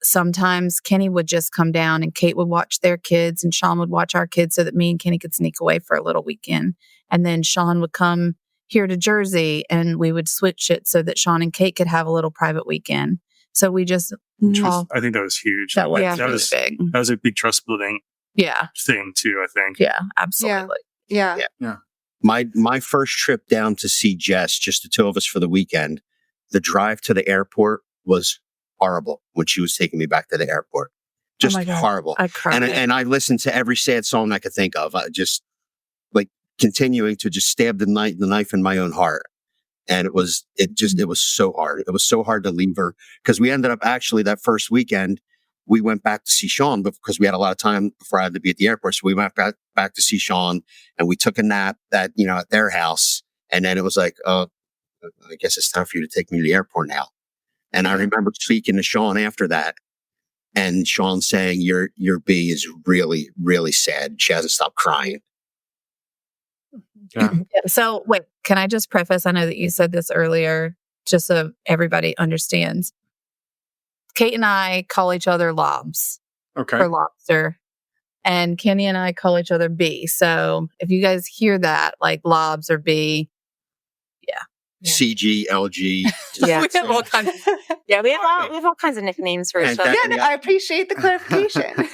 sometimes Kenny would just come down and Cait would watch their kids and Shawn would watch our kids so that me and Kenny could sneak away for a little weekend. And then Shawn would come here to Jersey and we would switch it so that Shawn and Cait could have a little private weekend. So we just...
I think that was huge.
That was big.
That was a big trust building thing too, I think.
Yeah, absolutely.
Yeah.
My first trip down to see Jess, just the two of us for the weekend, the drive to the airport was horrible when she was taking me back to the airport. Just horrible.
I cried.
And I listened to every sad song I could think of. Just like continuing to just stab the knife in my own heart. And it was so hard. It was so hard to leave her because we ended up actually that first weekend, we went back to see Shawn because we had a lot of time before I had to be at the airport. So we went back to see Shawn and we took a nap at their house. And then it was like, I guess it's time for you to take me to the airport now. And I remember speaking to Shawn after that and Shawn saying, your B is really, really sad. She hasn't stopped crying.
Yeah.
So wait, can I just preface? I know that you said this earlier, just so everybody understands. Cait and I call each other Lobs for lobster. And Kenny and I call each other B. So if you guys hear that, like Lobs or B,
CG, LG.
Yeah.
We have all kinds.
Yeah, we have all kinds of nicknames for each other.
Yeah, I appreciate the clarification.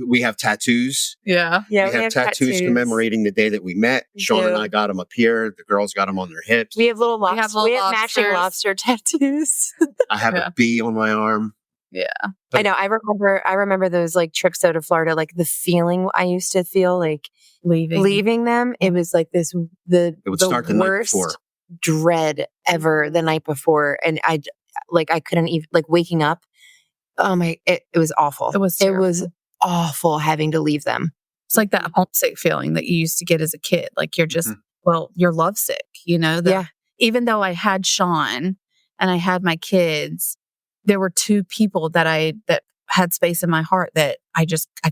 we have tattoos.
Yeah.
We have tattoos commemorating the day that we met. Shawn and I got them up here. The girls got them on their hips.
We have little lobsters. We have matching
lobsters.
lobster tattoos.
I have a bee on my arm.
Yeah.
I know. I remember those like trips out of Florida, like the feeling I used to feel like leaving them. It was like this, it would start the night before. Dread ever the night before. And I couldn't even like waking up. It was awful. It was awful having to leave them.
It's like that homesick feeling that you used to get as a kid. Like you're just, you're lovesick, even though I had Shawn and I had my kids, there were two people that had space in my heart that I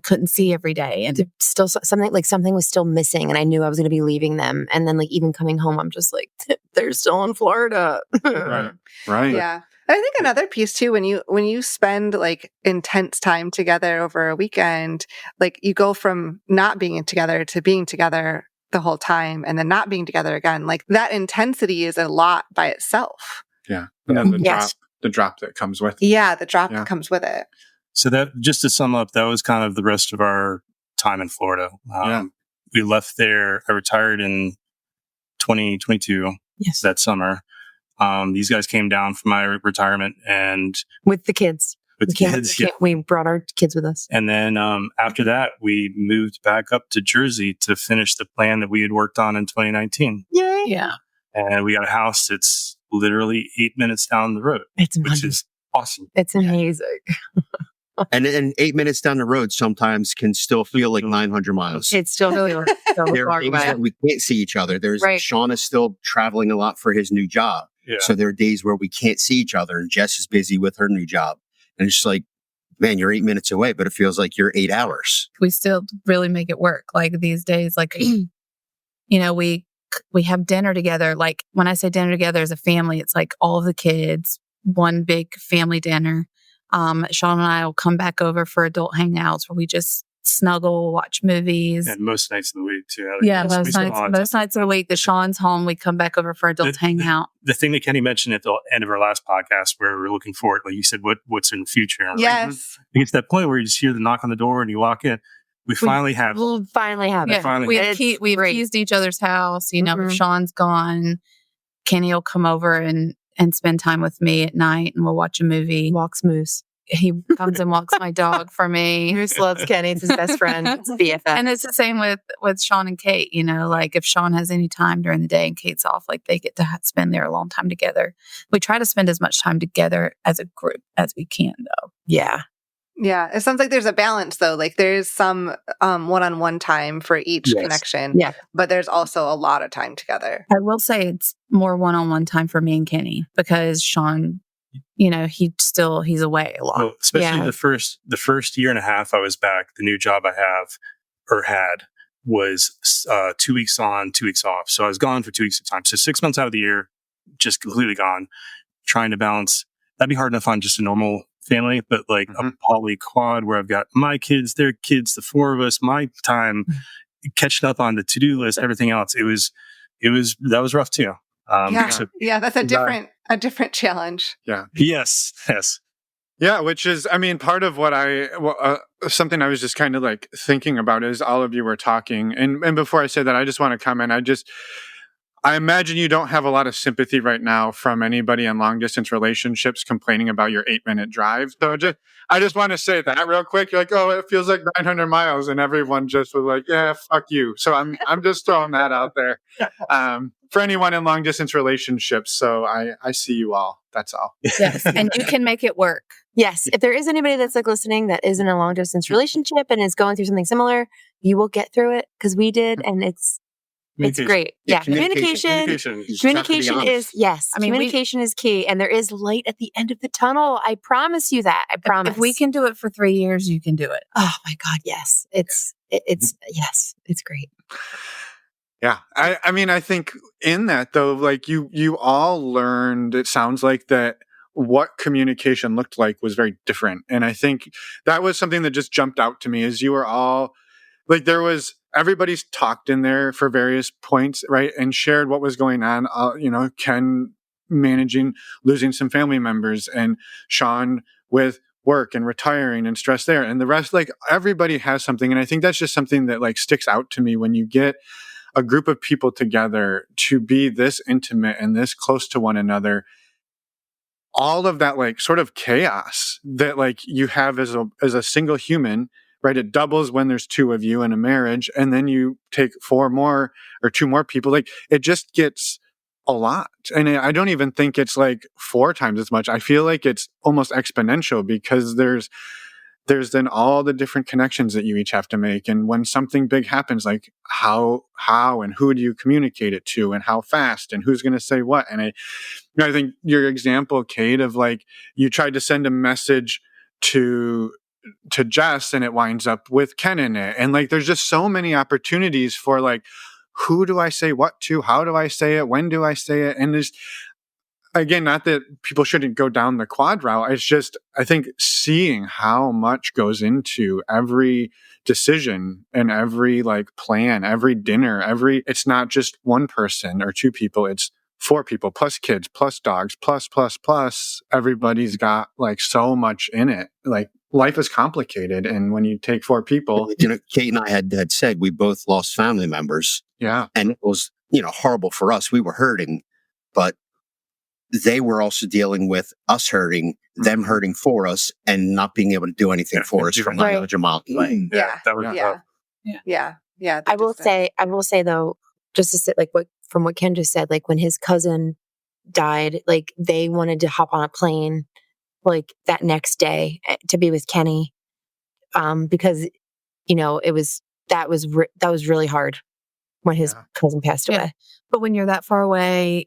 couldn't see every day. And
still something was still missing. And I knew I was going to be leaving them. And then like even coming home, I'm just like, they're still in Florida.
Right.
Yeah. And I think another piece too, when you spend like intense time together over a weekend, like you go from not being together to being together the whole time and then not being together again. Like that intensity is a lot by itself.
Yeah. And then the drop that comes with it.
Yeah, the drop that comes with it.
So that, just to sum up, that was kind of the rest of our time in Florida. We left there. I retired in 2022 that summer. These guys came down from my retirement and
With the kids.
with the kids. Yeah.
We brought our kids with us.
And then after that, we moved back up to Jersey to finish the plan that we had worked on in 2019.
Yay.
Yeah.
And we got a house that's literally 8 minutes down the road,
It's
which
amazing.
is awesome.
It's amazing.
And 8 minutes down the road sometimes can still feel like 900 miles.
It's still really
There are days that we can't see each other.
Right.
Shawn is still traveling a lot for his new job.
Yeah.
So there are days where we can't see each other, and Jess is busy with her new job. And it's just like, man, you're 8 minutes away, but it feels like you're 8 hours.
We still really make it work. Like these days, like, we have dinner together. Like when I say dinner together as a family, it's like all of the kids, one big family dinner. Shawn and I will come back over for adult hangouts where we just snuggle, watch movies.
And most nights of the week, too.
Yeah,
We spend a lot of time.
most nights of the week. The Shawn's home, we come back over for adult hangout.
The thing that Kenny mentioned at the end of our last podcast, where we're looking forward, like you said, what's in the future? And I'm like,
Yes.
it gets to that point where you just hear the knock on the door and you walk in. We finally have.
We'll finally have it.
Yeah,
finally-
we've
great.
used each other's house. If
Mhm.
Shawn's gone, Kenny will come over and spend time with me at night, and we'll watch a movie.
Walks Moose.
He comes and walks my dog for me.
Moose loves Kenny. It's his best friend. It's BFF.
And it's the same with Shawn and Cait. Like if Shawn has any time during the day and Cait's off, like they get to spend their alone time together. We try to spend as much time together as a group as we can, though.
Yeah.
Yeah. It sounds like there's a balance though. Like there's some one-on-one time for each
Yes.
connection.
Yeah.
But there's also a lot of time together.
I will say it's more one-on-one time for me and Kenny because Shawn, he's away a lot.
Well, especially
Yeah.
the first year and a half I was back, the new job I had was 2 weeks on, 2 weeks off. So I was gone for 2 weeks at a time. So 6 months out of the year, just completely gone, trying to balance. That'd be hard enough on just a normal family, but like a poly quad where I've got my kids, their kids, the four of us, my time, catching up on the to-do list, everything else. That was rough too.
Yeah, that's a different challenge.
Yeah.
Yes.
Yeah, which is, part of what something I was just kind of like thinking about as all of you were talking. And before I say that, I just want to comment. I imagine you don't have a lot of sympathy right now from anybody in long distance relationships complaining about your 8-minute drive. So I just want to say that real quick. You're like, oh, it feels like 900 miles. And everyone just was like, yeah, fuck you. So I'm just throwing that out there for anyone in long distance relationships. So I see you all. That's all.
Yes, and you can make it work.
Yes. If there is anybody that's like listening that is in a long distance relationship and is going through something similar, you will get through it because we did. And it's great. Yeah. Communication is, yes. Communication is key. And there is light at the end of the tunnel. I promise you that. I promise.
If we can do it for 3 years, you can do it.
Oh my God. Yes. It's great.
Yeah. I think in that though, like you all learned, it sounds like that what communication looked like was very different. And I think that was something that just jumped out to me as you were all like, everybody's talked in there for various points, right? And shared what was going on. Ken managing, losing some family members, and Shawn with work and retiring and stress there. And the rest, like everybody has something. And I think that's just something that like sticks out to me when you get a group of people together to be this intimate and this close to one another. All of that like sort of chaos that like you have as a single human, right? It doubles when there's two of you in a marriage, and then you take 4 more or 2 more people. Like it just gets a lot. And I don't even think it's like 4 times as much. I feel like it's almost exponential because there's then all the different connections that you each have to make. And when something big happens, like how and who do you communicate it to, and how fast, and who's going to say what? And I think your example, Cait, of like you tried to send a message to Jess and it winds up with Ken in it. And like, there's just so many opportunities for like, who do I say what to? How do I say it? When do I say it? And there's, again, not that people shouldn't go down the quad route. It's just, I think seeing how much goes into every decision and every like plan, every dinner, it's not just one person or 2 people. It's 4 people plus kids, plus dogs, plus. Everybody's got like so much in it. Like, life is complicated. And when you take 4 people,
Cait and I had said we both lost family members.
Yeah.
And it was, horrible for us. We were hurting, but they were also dealing with us hurting, them hurting for us, and not being able to do anything for us from
Right.
100 miles away.
Yeah.
That was
Yeah.
tough.
Yeah.
I will say though, just to say, like from what Ken just said, like when his cousin died, like they wanted to hop on a plane, like that next day to be with Kenny, because that was really hard when his cousin passed away.
Yeah. But when you're that far away,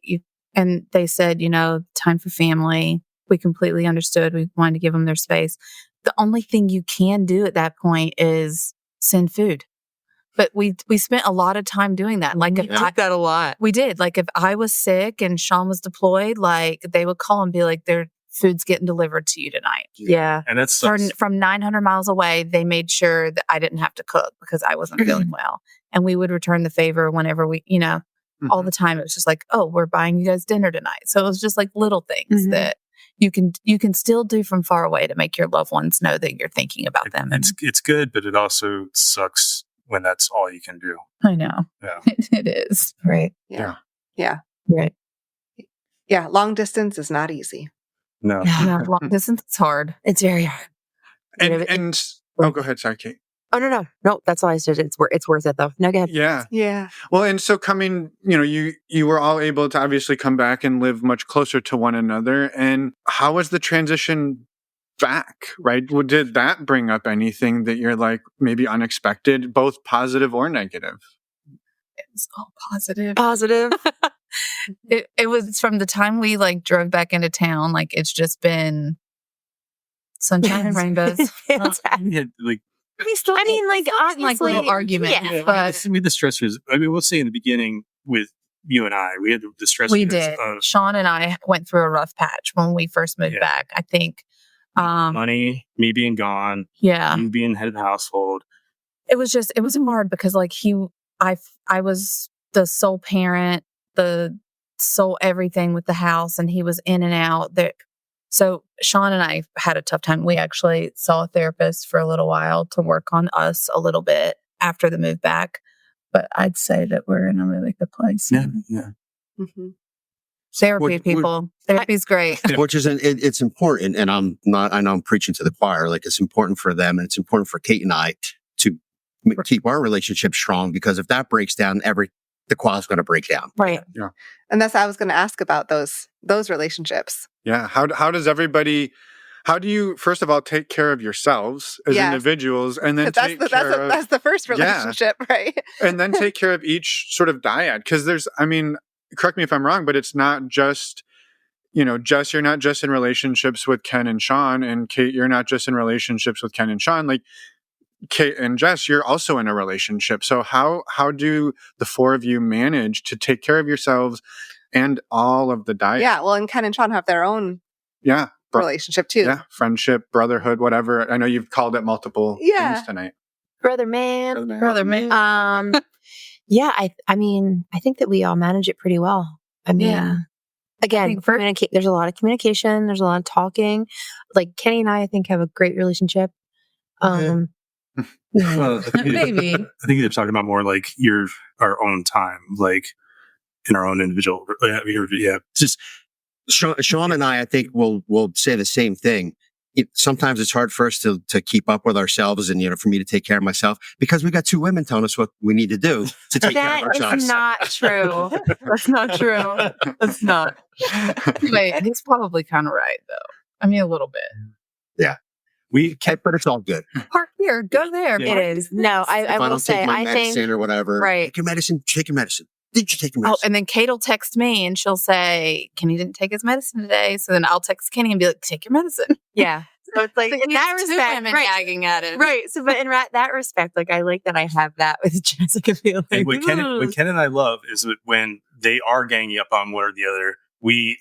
and they said, time for family, we completely understood. We wanted to give them their space. The only thing you can do at that point is send food. But we spent a lot of time doing that. Like if
that a lot.
we did. Like if I was sick and Shawn was deployed, like they would call and be like, their food's getting delivered to you tonight.
Yeah.
And that's
From 900 miles away, they made sure that I didn't have to cook because I wasn't feeling well. And we would return the favor whenever we, all the time. It was just like, oh, we're buying you guys dinner tonight. So it was just like little things that you can still do from far away to make your loved ones know that you're thinking about them.
It's good, but it also sucks when that's all you can do.
I know.
Yeah.
It is.
Right.
Yeah.
Right.
Yeah. Long distance is not easy.
No.
Yeah, long distance is hard.
It's very hard.
And go ahead, sorry, Cait.
Oh no, that's all I said. It's worth it though. No, go ahead.
Yeah.
Yeah.
Well, and so coming, you were all able to obviously come back and live much closer to one another. And how was the transition back, right? Well, did that bring up anything that you're like maybe unexpected, both positive or negative?
It's all positive.
Positive.
It was from the time we like drove back into town, like it's just been sunshine and rainbows.
Yeah, like
I mean, like obviously,
little arguments.
Yeah.
But
we had the stressors. I mean, we'll say in the beginning with you and I, we had the stressors.
we did. Shawn and I went through a rough patch when we first moved back. I think
money, me being gone,
yeah,
you being head of the household.
It was hard because like I was the sole parent, the sole everything with the house, and he was in and out there. So Shawn and I had a tough time. We actually saw a therapist for a little while to work on us a little bit after the move back. But I'd say that we're in a really good place.
Yeah.
Mm-hmm.
Therapy, people. Therapy's great.
Which is, it's important. And I know I'm preaching to the choir. Like it's important for them and it's important for Cait and I to keep our relationship strong, because if that breaks down, the choir's going to break down.
Right.
Yeah.
And that's I was going to ask about those relationships.
Yeah. How do you, first of all, take care of yourselves as individuals, and then
that's the first relationship, right?
And then take care of each sort of dyad? Because correct me if I'm wrong, but it's not just, Jess, you're not just in relationships with Ken and Shawn, and Cait, you're not just in relationships with Ken and Shawn. Like Cait and Jess, you're also in a relationship. So how do the four of you manage to take care of yourselves and all of the dyad?
Yeah, well, and Ken and Shawn have their own relationship too.
Yeah, friendship, brotherhood, whatever. I know you've called it multiple things tonight.
Brother man. Yeah, I think that we all manage it pretty well. Again, there's a lot of communication. There's a lot of talking. Like Kenny and I think, have a great relationship.
Well,
Maybe.
I think they're talking about more like our own time, like in our own individual. Yeah, just
Shawn and I think will say the same thing. Sometimes it's hard for us to keep up with ourselves, and for me to take care of myself, because we got two women telling us what we need to do to take care of ourselves.
That is not true.
That's not true. That's not. Wait, he's probably kind of right though. I mean, a little bit.
Yeah. But it's all good.
Park here, go there.
Yeah.
It is. No, I will say,
take my
I
medicine
think,
or whatever.
right.
Take your medicine. Take your medicine. Did you take your medicine?
Oh, and then Cait will text me and she'll say, Kenny didn't take his medicine today. So then I'll text Kenny and be like, take your medicine.
yeah. So it's like, in that respect,
women
right.
gagging at it.
Right. So, but in that respect, like I like that I have that with Jess. I can feel like,
and what Ken and I love is that when they are ganging up on one or the other, we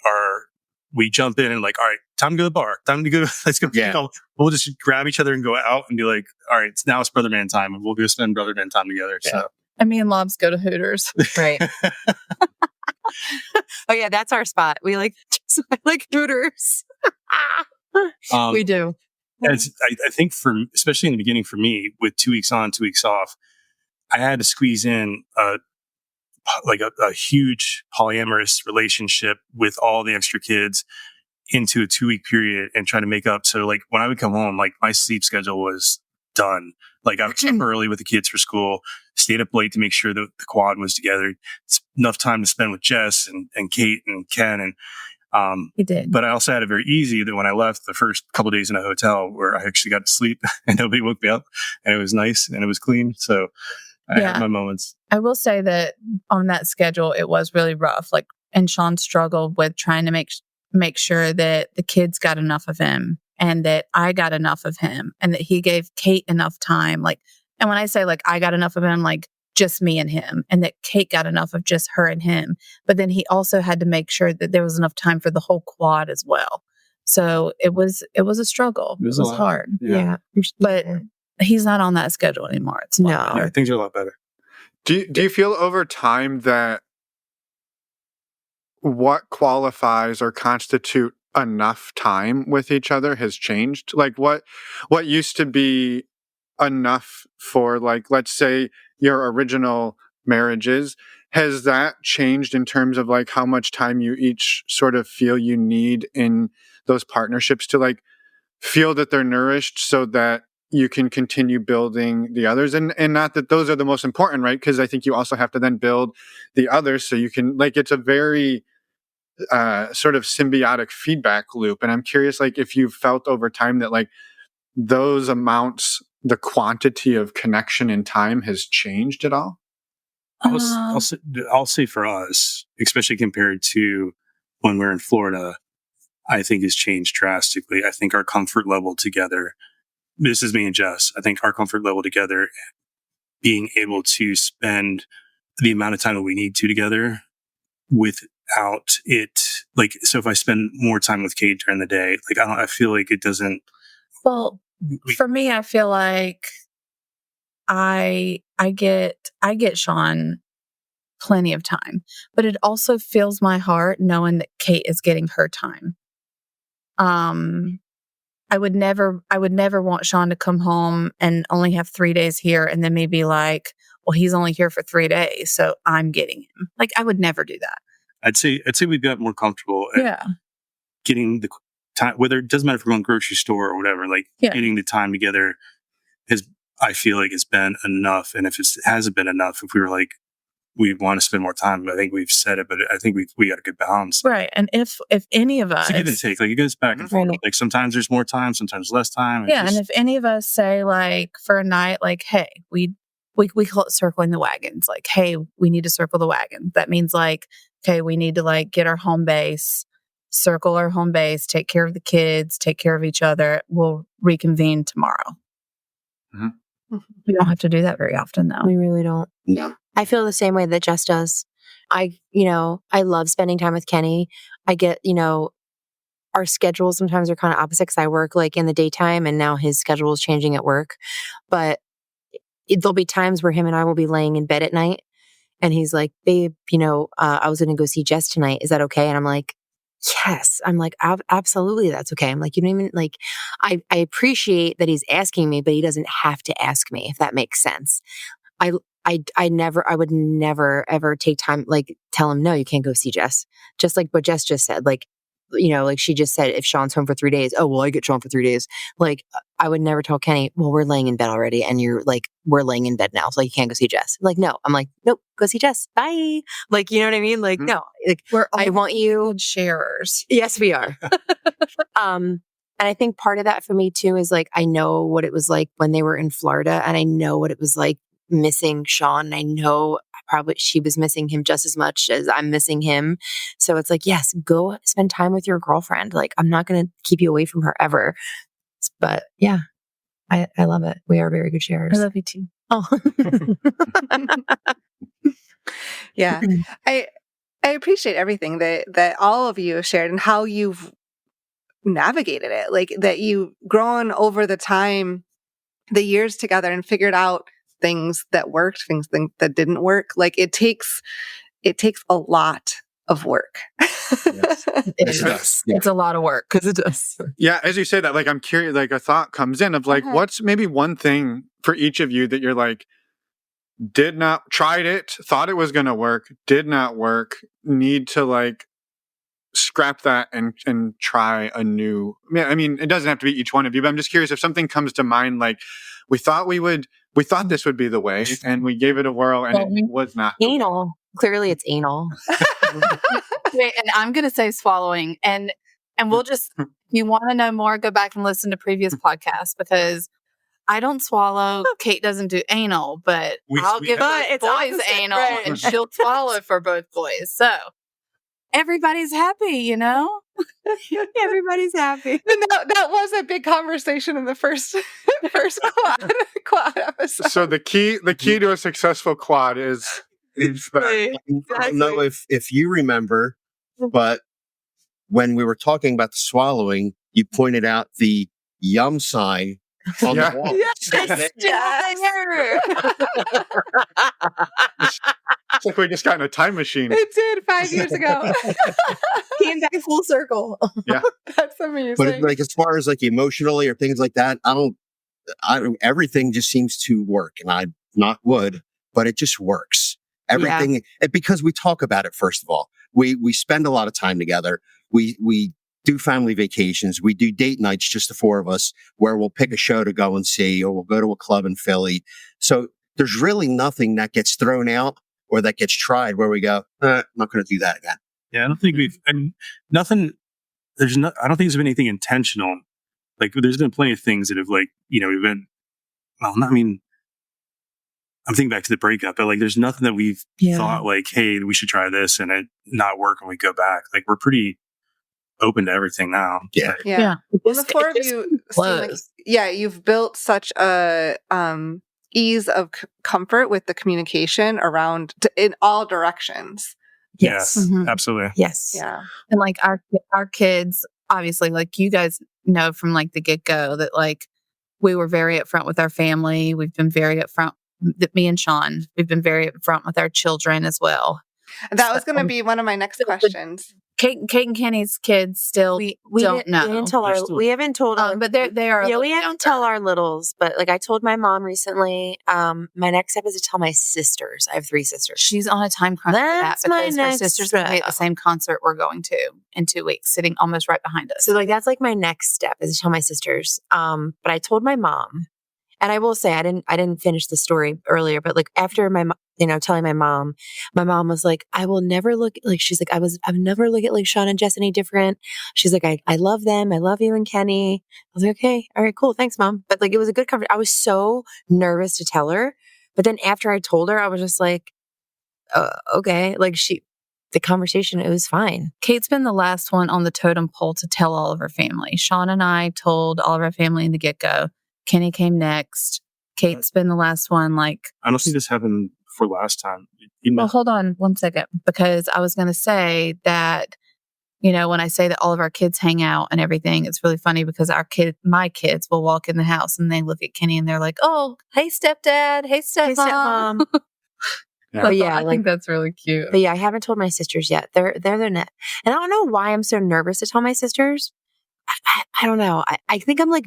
jump in and like, all right, time to go to the bar. Time to go. Let's go.
Yeah.
We'll just grab each other and go out and be like, all right, now it's brother man time, and we'll go spend brother man time together.
Yeah.
So.
And me and Lobs go to Hooters.
right. Oh yeah, that's our spot. We like Hooters. We do.
I think especially in the beginning for me, with 2 weeks on, 2 weeks off, I had to squeeze in like a huge polyamorous relationship with all the extra kids into a 2-week period and trying to make up. So like when I would come home, like my sleep schedule was done. Like I would get up early with the kids for school, stayed up late to make sure that the quad was together. It's enough time to spend with Jess and Cait and Ken. And
He did.
but I also had it very easy that when I left the first couple of days in a hotel where I actually got to sleep and nobody woke me up and it was nice and it was clean. So I had my moments.
I will say that on that schedule, it was really rough. Like, and Shawn struggled with trying to make sure that the kids got enough of him and that I got enough of him and that he gave Cait enough time. Like, and when I say like I got enough of him, like just me and him, and that Cait got enough of just her and him. But then he also had to make sure that there was enough time for the whole quad as well. So it was a struggle. It was hard.
Yeah.
But he's not on that schedule anymore. It's
No.
Yeah, things are a lot better.
Do you feel over time that what qualifies or constitute enough time with each other has changed? Like what used to be enough for, like, let's say your original marriages, has that changed in terms of like how much time you each sort of feel you need in those partnerships to like feel that they're nourished so that you can continue building the others? And not that those are the most important, right? Because I think you also have to then build the others so you can, like, it's a very sort of symbiotic feedback loop. And I'm curious, like, if you've felt over time that like those amounts, the quantity of connection in time has changed at all?
I'll say for us, especially compared to when we're in Florida, I think has changed drastically. I think our comfort level together, this is me and Jess, I think our comfort level together, being able to spend the amount of time that we need to together without it, like, so if I spend more time with Cait during the day, like I feel like it doesn't.
Well, for me, I feel like I get Shawn plenty of time, but it also fills my heart knowing that Cait is getting her time. I would never want Shawn to come home and only have 3 days here and then me be like, well, he's only here for 3 days, so I'm getting him. Like, I would never do that.
I'd say we've got more comfortable at getting the time, whether it doesn't matter if we're going grocery store or whatever, like getting the time together I feel like it's been enough. And if it hasn't been enough, if we were like, we want to spend more time, I think we've said it, but I think we got a good balance.
Right. And if any of us,
it's a give and take, like it goes back and forth. Like sometimes there's more time, sometimes less time.
Yeah. And if any of us say like for a night, like, hey, we call it circling the wagons. Like, hey, we need to circle the wagon. That means like, okay, we need to like get our home base, circle our home base, take care of the kids, take care of each other. We'll reconvene tomorrow.
Mm-hmm.
We don't have to do that very often, though.
We really don't.
Yeah.
I feel the same way that Jess does. I love spending time with Kenny. I get, our schedules sometimes are kind of opposite because I work like in the daytime and now his schedule is changing at work. But there'll be times where him and I will be laying in bed at night and he's like, babe, I was going to go see Jess tonight. Is that okay? And I'm like, yes. I'm like, absolutely, that's okay. I'm like, you don't even like, I appreciate that he's asking me, but he doesn't have to ask me, if that makes sense. I would never ever take time, like tell him, no, you can't go see Jess. Just like what Jess just said, like, like she just said, if Shawn's home for 3 days, oh, well, I get Shawn for 3 days. Like, I would never tell Kenny, well, we're laying in bed already. And you're like, we're laying in bed now. So like, you can't go see Jess. Like, no, I'm like, nope, go see Jess. Bye. Like, you know what I mean? Like, no, like I want you
sharers.
Yes, we are. And I think part of that for me too, is like, I know what it was like when they were in Florida and I know what it was like missing Shawn. And I know probably she was missing him just as much as I'm missing him. So it's like, yes, go spend time with your girlfriend. Like, I'm not going to keep you away from her ever. But yeah, I love it. We are very good sharers.
I love you too.
Oh,
yeah. I appreciate everything that all of you have shared and how you've navigated it. Like that you've grown over the time, the years together and figured out things that worked, things that didn't work. Like it takes a lot of work.
Yes. It's a lot of work because it does.
Yeah, as you say that, like I'm curious, like a thought comes in of like, what's maybe one thing for each of you that you're like, did not, tried it, thought it was going to work, did not work, need to like scrap that and try a new, I mean, it doesn't have to be each one of you, but I'm just curious if something comes to mind, like we thought this would be the way and we gave it a whirl and it was not.
Anal. Clearly it's anal.
Wait, and I'm going to say swallowing. And we'll just, if you want to know more, go back and listen to previous podcasts because I don't swallow. Cait doesn't do anal, but I'll give both boys anal and she'll swallow for both boys. So everybody's happy, you know?
Everybody's happy.
And that was a big conversation in the first quad episode.
So the key to a successful quad is that.
I don't know if you remember, but when we were talking about the swallowing, you pointed out the yum sign on the wall.
It's like we just got in a time machine.
It did 5 years ago.
Came back full circle.
Yeah.
That's amazing.
But like as far as like emotionally or things like that, everything just seems to work, and I'm not wood, but it just works. Everything, because we talk about it. First of all, we spend a lot of time together. We do family vacations. We do date nights, just the four of us, where we'll pick a show to go and see, or we'll go to a club in Philly. So there's really nothing that gets thrown out or that gets tried where we go, I'm not going to do that again.
Yeah, I don't think nothing. I don't think there's been anything intentional. Like there's been plenty of things that have like, we've been, I'm thinking back to the breakup, but like there's nothing that we've thought like, hey, we should try this and it not work and we go back. Like we're pretty open to everything now.
Yeah. Well, the four of you seem like, you've built such a ease of comfort with the communication around in all directions.
Yes, absolutely.
Yes.
Yeah.
And like our kids, obviously, like you guys know from like the get-go that like we were very upfront with our family. We've been very upfront, me and Shawn, we've been very upfront with our children as well.
That was going to be one of my next questions.
Cait and Kenny's kids still don't know.
We haven't told our,
but they are.
Yeah, we haven't tell our littles. But like I told my mom recently, my next step is to tell my sisters. I have 3 sisters.
She's on a time crunch for that because her sisters will be at the same concert we're going to in 2 weeks, sitting almost right behind us.
So like that's like my next step is to tell my sisters. But I told my mom, and I will say I didn't finish the story earlier, but like after my telling my mom was like, I will never look like, she's like, I've never look at like Shawn and Jess any different. She's like, I love them. I love you and Kenny. I was like, okay, all right, cool. Thanks, Mom. But like, it was a good conversation. I was so nervous to tell her. But then after I told her, I was just like, okay. Like the conversation, it was fine.
Cait's been the last one on the totem pole to tell all of her family. Shawn and I told all of our family in the get-go. Kenny came next. Cait's been the last one. Like,
I don't think this happened for last time.
Well, hold on 1 second, because I was going to say that, when I say that all of our kids hang out and everything, it's really funny because my kids will walk in the house and they look at Kenny and they're like, oh, hey, stepdad. Hey, stepmom.
But yeah,
I think that's really cute.
But yeah, I haven't told my sisters yet. They're net. And I don't know why I'm so nervous to tell my sisters. I don't know. I think I'm like,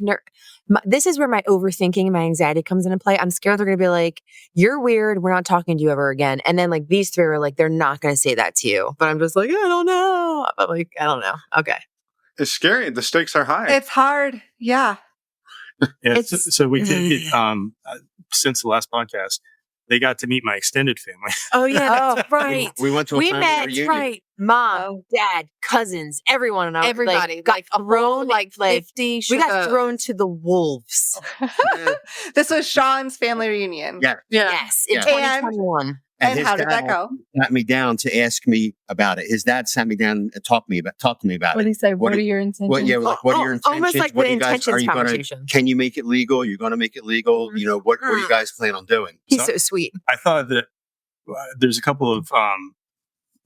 this is where my overthinking and my anxiety comes into play. I'm scared they're going to be like, you're weird. We're not talking to you ever again. And then like these 3 are like, they're not going to say that to you. But I'm just like, I don't know. But like, I don't know. Okay.
It's scary. The stakes are high.
It's hard. Yeah.
Yeah. So we did, since the last podcast, they got to meet my extended family.
Oh yeah, oh, right.
We went to a family reunion.
Right. Mom, dad, cousins, everyone, and
everybody
got thrown
like 50.
We got thrown to the wolves.
This was Shawn's family reunion.
Yeah.
Yes, in 2021.
And how did that go?
Sat me down to ask me about it. His dad sat me down and talked to me about
What
it.
did he say? What are your intentions?
What are your intentions?
Almost like the intentions conversation.
Can you make it legal? You're going to make it legal? What do you guys plan on doing?
He's so sweet.
I thought that there's a couple of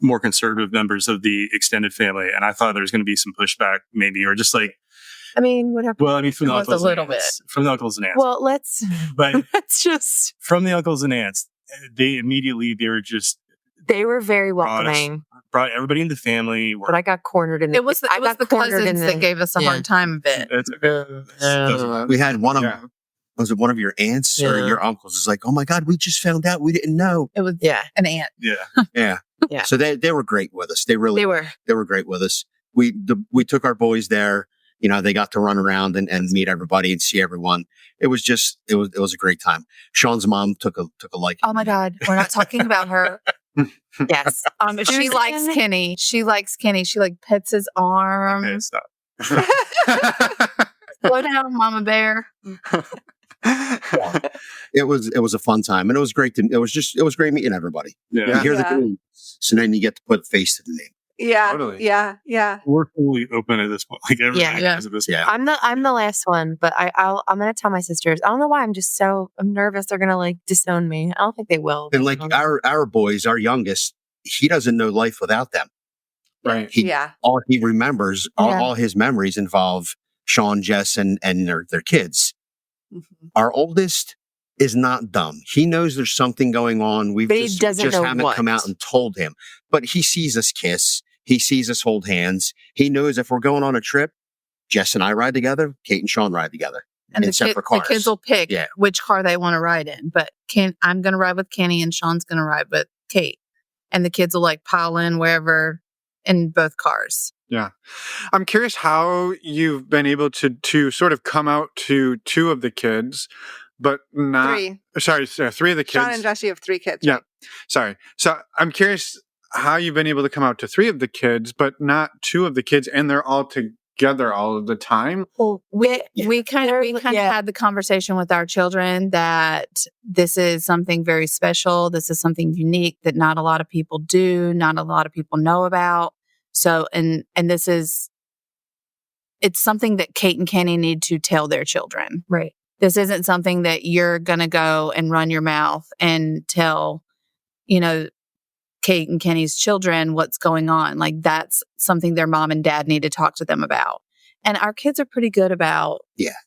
more conservative members of the extended family, and I thought there was going to be some pushback, maybe, or just like.
I mean, what happened?
Well, I mean, from the uncles
a little bit.
From the uncles and aunts.
Well, let's just
from the uncles and aunts. They were
very welcoming.
Brought everybody in the family.
But I got cornered in
it was the cousins that gave us a hard time a bit.
We had one of them. was it one of your aunts or
Yeah.
your uncles? It's like, oh my God, we just found out. We didn't know.
It was
Yeah.
an aunt.
Yeah.
Yeah.
Yeah.
So they were great with us. They were great with us. We took our boys there. You know, they got to run around and meet everybody and see everyone. It was a great time. Sean's mom took a liking.
Oh my God. We're not talking about her.
Yes.
She likes Kenny. She likes Kenny. She like pets his
Okay,
arms.
stop.
Slow down, Mama Bear.
It was a fun time, and it was great it was great meeting everybody.
Yeah.
You hear the
Yeah.
name, so then you get to put a face to the name.
Yeah.
Totally.
Yeah.
We're fully open at this point. Like everything
Yeah.
is at this
Yeah.
I'm the last one, but I'm gonna tell my sisters. I don't know why I'm nervous they're gonna like disown me. I don't think they will.
And like our boys, our youngest, he doesn't know life without them.
Right.
All he remembers,
Yeah.
all his memories involve Shawn, Jess, and their kids.
Mhm.
Our oldest is not dumb. He knows there's something going on.
But he doesn't know
haven't
what.
come out and told him. But he sees us kiss. He sees us hold hands. He knows if we're going on a trip, Jess and I ride together, Cait and Shawn ride together.
And
In
the
separate cars.
kids will pick
Yeah.
which car they want to ride in. But I'm going to ride with Kenny and Sean's going to ride with Cait. And the kids will like pile in wherever in both cars.
Yeah. I'm curious how you've been able to sort of come out to two of the kids, but not...
Three.
Sorry, three of the kids.
Sean and Jesse have 3 kids.
Yeah.
Right?
Sorry. So I'm curious how you've been able to come out to 3 of the kids, but not 2 of the kids, and they're all together all of the time.
Well,
We kind of had the conversation with our children that this is something very special. This is something unique that not a lot of people do, not a lot of people know about. So, and it's something that Cait and Kenny need to tell their children.
right.
This isn't something that you're going to go and run your mouth and tell, Cait and Kenny's children what's going on. Like that's something their mom and dad need to talk to them about. And our kids are pretty good about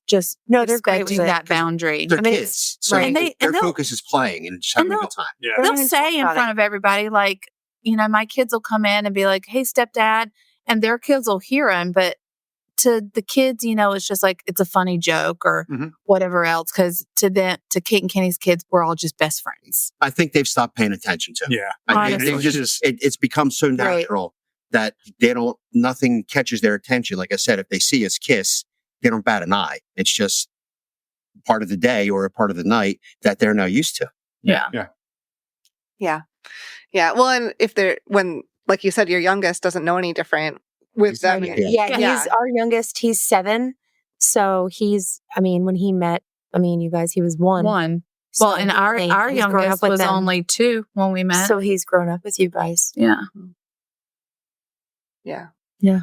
just
No, they're great with
respecting
it,
that boundary.
They're
I mean,
kids. So
right.
their
they'll-
focus is playing and just having a good time.
Yeah.
They're
They'll
not even
say
talking
in
about
front of everybody, like, my kids will come in and be like, hey, stepdad. And their kids will hear him. But to the kids, it's just like, it's a funny joke or
Mhm.
whatever else. Cause to Cait and Kenny's kids, we're all just best friends.
I think they've stopped paying attention to it.
Yeah.
I think
Honestly.
it's become so
Right.
natural that nothing catches their attention. Like I said, if they see us kiss, they don't bat an eye. It's just part of the day or a part of the night that they're now used to.
Yeah.
Yeah. Well, and when, like you said, your youngest doesn't know any different with them.
Yeah.
Yeah, he's our youngest. He's 7. So when he met, you guys, he was 1.
Well,
So
and our
he's grown
youngest
up with
was
them.
only 2 when we met.
So he's grown up with you guys.
yeah.
Yeah.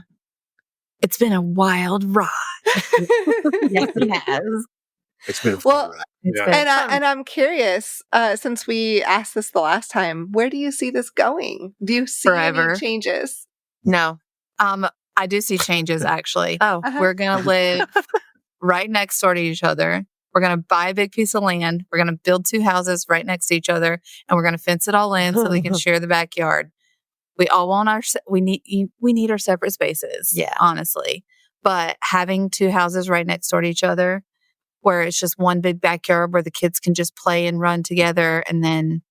It's been a wild ride.
Yes, he has.
It's been a
Well,
fun ride.
It's
Yeah.
been fun.
And I'm curious, since we asked this the last time, where do you see this going? Do you see
Forever.
any changes?
No.
I do see changes actually.
Oh,
Uh-huh.
We're going to live right next door to each other. We're going to buy a big piece of land. We're going to build 2 houses right next to each other, and we're going to fence it all in so we can share the backyard. We all want we need our separate spaces.
Yeah.
Honestly. But having 2 houses right next door to each other where it's just one big backyard where the kids can just play and run together and then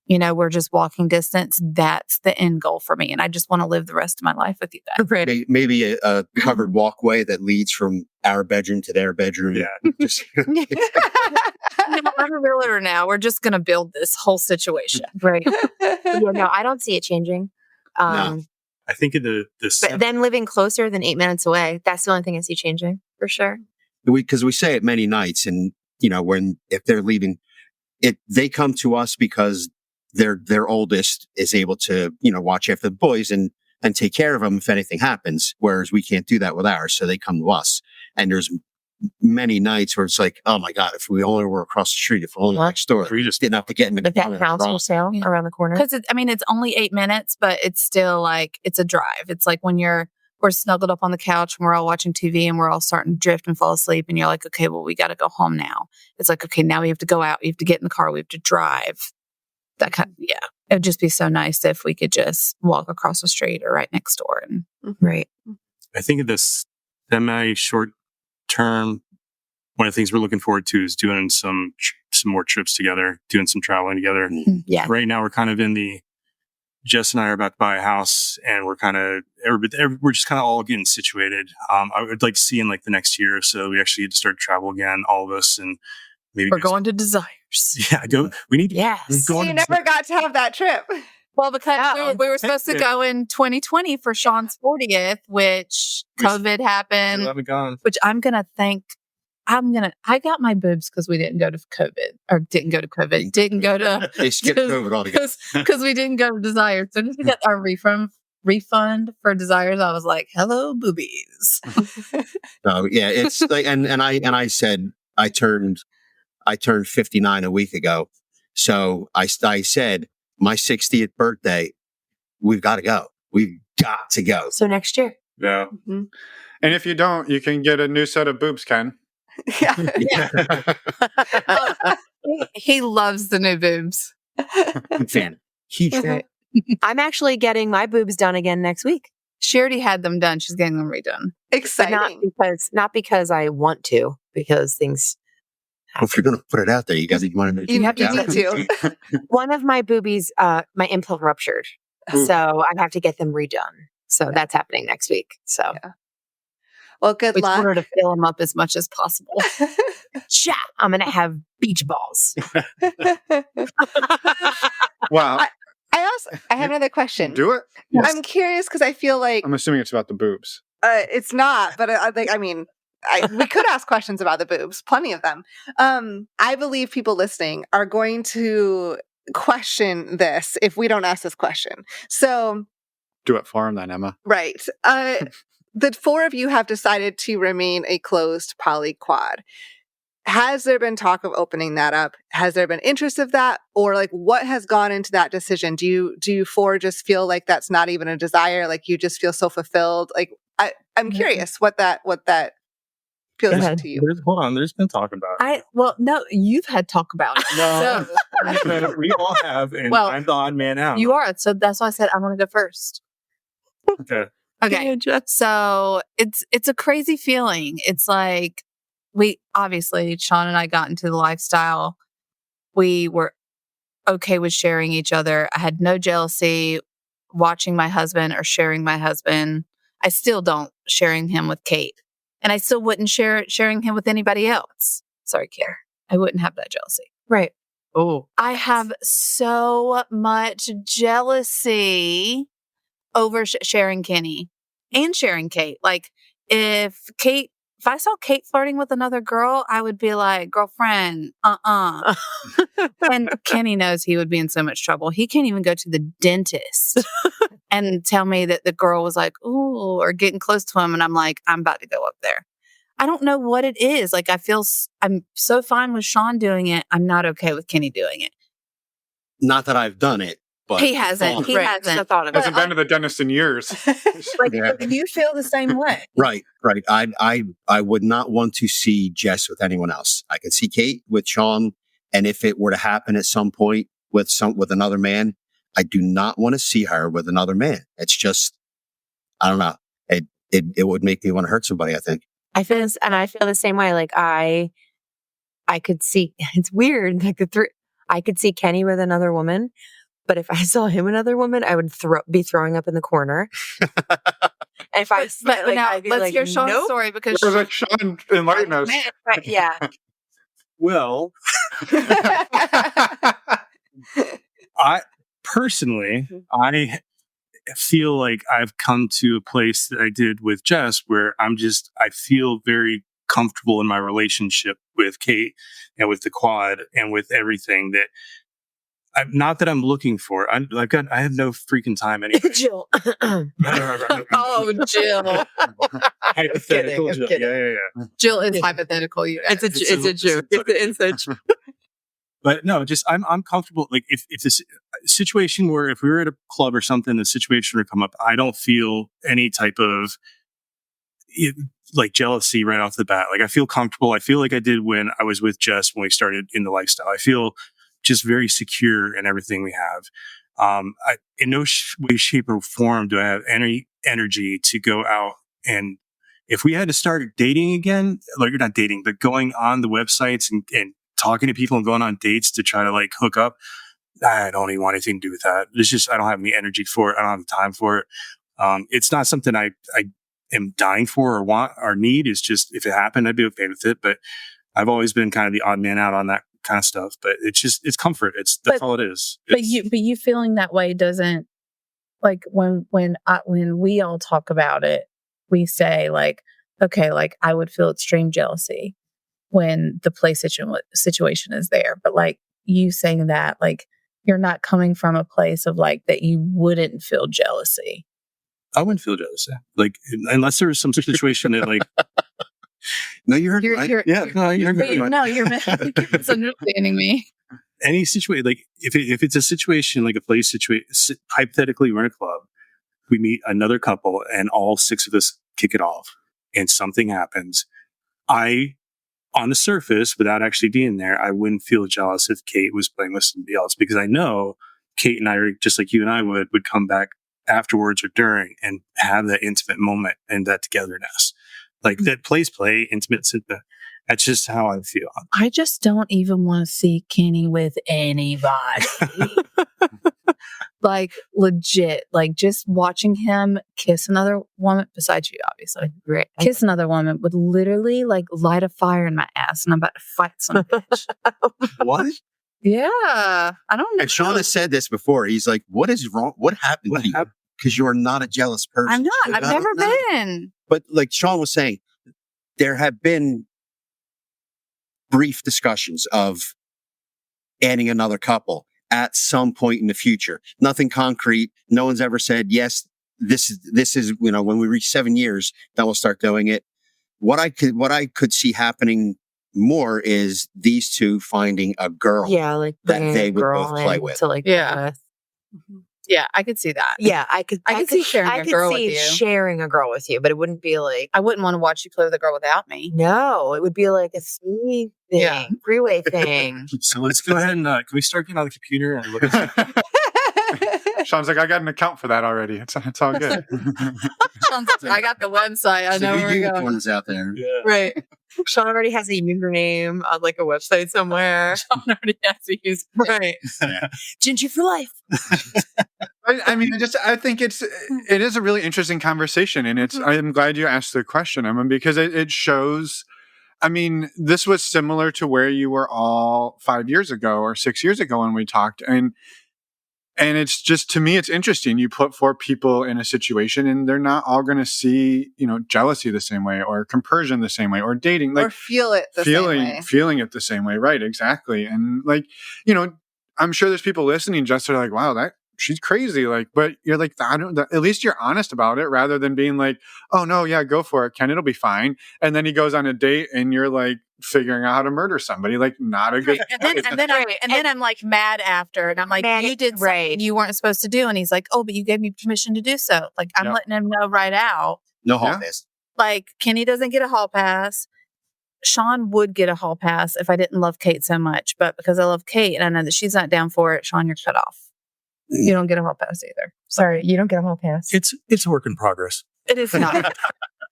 we're just walking distance. That's the end goal for me. And I just want to live the rest of my life with you guys.
Maybe a covered walkway that leads from our bedroom to their bedroom.
Yeah.
Just,
No, I'm a realtor now. We're just going to build this whole situation.
right. Yeah, no, I don't see it changing.
No.
I think the
But them living closer than 8 minutes away, that's the only thing I see changing for sure.
because we say it many nights, and if they're leaving, they come to us because their oldest is able to watch after the boys and take care of them if anything happens, whereas we can't do that with ours, so they come to us. And there's many nights where it's like, oh my God, if we only were across the street, if we only were next door,
we just
didn't have to get in the
But that
car.
house for sale
Yeah.
around the corner.
Because it's only 8 minutes, but it's still like, it's a drive. It's like when we're snuggled up on the couch and we're all watching TV and we're all starting to drift and fall asleep. And you're like, okay, well, we got to go home now. It's like, okay, now we have to go out. We have to get in the car. We have to drive. That kind of, yeah. It would just be so nice if we could just walk across the street or right next door. And
Right.
I think of this semi short term one of the things we're looking forward to is doing some more trips together, doing some traveling together.
Yeah.
Right now, we're kind of Jess and I are about to buy a house, and we're just kind of all getting situated. I would like to see in like the next year or so, we actually get to start to travel again, all of us, and maybe
We're going to Desires.
Yeah, we need.
Yes.
Going
You never got to have that trip.
Well, because
Yeah.
we were supposed to go in 2020 for Shawn's 40th, which COVID happened,
haven't gone.
which I got my boobs because we didn't go to COVID didn't go to
They skipped COVID altogether.
because we didn't go to Desires. So just to get our refund for Desires, I was like, hello, boobies.
So yeah, it's like, and I said I turned 59 a week ago. So I said my 60th birthday, we've got to go. We've got to go.
So next year.
Yeah.
Mhm.
And if you don't, you can get a new set of boobs, Ken.
Yeah.
He loves the new boobs.
Fan. Huge fan.
I'm actually getting my boobs done again next week.
She already had them done. She's getting them redone.
But
Exciting.
not because I want to, because things
Well, if you're going to put it out there, you want to.
You
have to
need to.
one of my boobies, my implant ruptured.
Ooh.
So I have to get them redone. So that's happening next week. So
Well, good
We told
luck.
her to fill them up as much as possible.
yeah, I'm going to have beach balls.
Wow.
I have another question.
Do it?
I'm curious because I feel like
I'm assuming it's about the boobs.
it's not, but we could ask questions about the boobs, plenty of them. I believe people listening are going to question this if we don't ask this question. So,
Do it for him then, Emma.
right. The four of you have decided to remain a closed poly quad. Has there been talk of opening that up? Has there been interest of that? Or like what has gone into that decision? Do you four just feel like that's not even a desire? Like you just feel so fulfilled? Like I'm curious what that feels like to you.
There's been talk about it.
No, you've had talk about it.
No,
So,
we all have, and
Well,
I'm the odd man out.
you are. So that's why I said I want to go first.
Okay.
Okay. So it's a crazy feeling. It's like Shawn and I got into the lifestyle. We were okay with sharing each other. I had no jealousy watching my husband or sharing my husband. I still don't sharing him with Cait. And I still wouldn't sharing him with anybody else. Sorry, Kier. I wouldn't have that jealousy.
Right.
Oh. I have so much jealousy over sharing Kenny and sharing Cait. Like if I saw Cait flirting with another girl, I would be like, girlfriend, And Kenny knows he would be in so much trouble. He can't even go to the dentist and tell me that the girl was like, ooh, or getting close to him. And I'm like, I'm about to go up there. I don't know what it is. Like, I'm so fine with Shawn doing it. I'm not okay with Kenny doing it.
Not that I've done it, but
He hasn't. He
Right.
hasn't.
The thought of
Hasn't
it.
been to the dentist in years.
Like,
Yeah.
you feel the same way.
Right. I would not want to see Jess with anyone else. I could see Cait with Shawn, and if it were to happen at some point with another man, I do not want to see her with another man. It's just, I don't know. It would make me want to hurt somebody, I think.
I feel the same way. Like I could see, it's weird. Like I could see Kenny with another woman, but if I saw him with another woman, I would be throwing up in the corner. And if I,
But now
I'd be
let's
like,
hear Shawn's
nope.
story because
Or like Shawn enlighten us.
Right, yeah.
Well, I personally, I feel like I've come to a place that I did with Jess where I feel very comfortable in my relationship with Cait and with the quad and with everything that not that I'm looking for. I have no freaking time anyway.
Jill.
oh, Jill.
Hypothetical.
I'm
Jill.
kidding.
Yeah.
Jill is hypothetical. You guys.
It's a joke. It's an inside joke.
But no, just I'm comfortable. Like if this situation where if we were at a club or something, the situation would come up, I don't feel any type of like jealousy right off the bat. Like I feel comfortable. I feel like I did when I was with Jess when we started in the lifestyle. I feel just very secure in everything we have. In no way, shape, or form do I have any energy to go out and if we had to start dating again, like you're not dating, but going on the websites and talking to people and going on dates to try to like hook up, I don't even want anything to do with that. It's just, I don't have any energy for it. I don't have the time for it. It's not something I am dying for or want or need. It's just, if it happened, I'd be okay with it. But I've always been kind of the odd man out on that kind of stuff. But it's comfort. That's all it is.
But you feeling that way doesn't, like when we all talk about it, we say like, okay, like I would feel extreme jealousy when the play situation is there. But like you saying that, like you're not coming from a place of like that you wouldn't feel jealousy.
I wouldn't feel jealous. Like unless there was some situation that like.
No, you heard right?
You're
misunderstanding me.
Any situation, like if it's a situation like a play situation, hypothetically we're in a club, we meet another couple and all 6 of us kick it off and something happens. On the surface, without actually being there, I wouldn't feel jealous if Cait was playing with somebody else, because I know Cait and I are just like you and I would come back afterwards or during and have that intimate moment and that togetherness. Like that plays play, intimate. That's just how I feel.
I just don't even want to see Kenny with anybody. Like legit, like just watching him kiss another woman besides you, obviously.
Right.
Kiss another woman would literally like light a fire in my ass, and I'm about to fight some bitch.
What?
Yeah, I don't know.
And Shawn has said this before. He's like, "What is wrong? What happened to you? Because you are not a jealous person."
I'm not. I've never been.
But like Shawn was saying, there have been brief discussions of adding another couple at some point in the future. Nothing concrete. No one's ever said, yes, this is, when we reach 7 years, then we'll start doing it. What I could see happening more is these two finding a girl.
Yeah, like
that they would both play with.
To like,
yeah.
Mm-hmm.
Yeah, I could see that.
Yeah, I could
see sharing a girl with you.
Sharing a girl with you, but it wouldn't be like,
I wouldn't want to watch you play with a girl without me.
No, it would be like a sweet thing, freeway thing.
So let's go ahead and can we start getting on the computer and look at
Shawn's like, I got an account for that already. It's all good.
Shawn's like, I got the website. I know where we're going.
Unicorns out there.
Yeah.
Right. Shawn already has a username on like a website somewhere.
Shawn already has to use.
Right. Ginger for life.
I mean, I think it is a really interesting conversation, and I'm glad you asked the question, Emma, because it shows. I mean, this was similar to where you were all 5 years ago or 6 years ago when we talked, and it's just, to me, it's interesting. You put 4 people in a situation, and they're not all going to see, jealousy the same way, or compersion the same way, or dating, like
or feel it the same way.
Feeling it the same way, right? Exactly, and like, I'm sure there's people listening just are like, wow, she's crazy. Like, but you're like, at least you're honest about it, rather than being like, oh no, yeah, go for it, Ken, it'll be fine. And then he goes on a date and you're like figuring out how to murder somebody, like not a good.
And then I'm like mad after, and I'm like, you did something you weren't supposed to do. And he's like, oh, but you gave me permission to do so. Like, I'm letting him know right out.
No hall pass.
Like, Kenny doesn't get a hall pass. Shawn would get a hall pass if I didn't love Cait so much, but because I love Cait and I know that she's not down for it, Shawn, you're cut off. You don't get a hall pass either.
Sorry, you don't get a hall pass.
It's a work in progress.
It is not.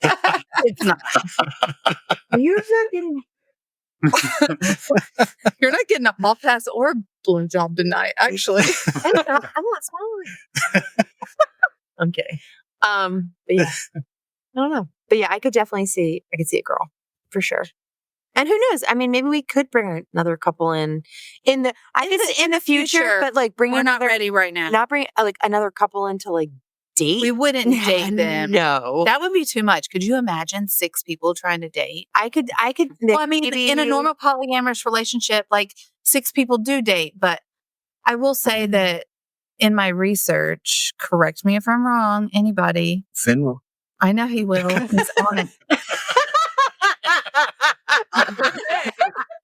It's not.
You're not getting.
You're not getting a hall pass or a blowjob tonight. Actually,
I'm not smiling. I'm kidding. But yeah, I don't know. But yeah, I could see a girl for sure. And who knows? I mean, maybe we could bring another couple in the future, but like
we're not ready right now.
Not bring like another couple in to like date.
We wouldn't date them.
No,
that would be too much. Could you imagine 6 people trying to date?
I could.
Well, I mean, in a normal polyamorous relationship, like 6 people do date, but I will say that in my research, correct me if I'm wrong, anybody.
Finn will.
I know he will. He's on it.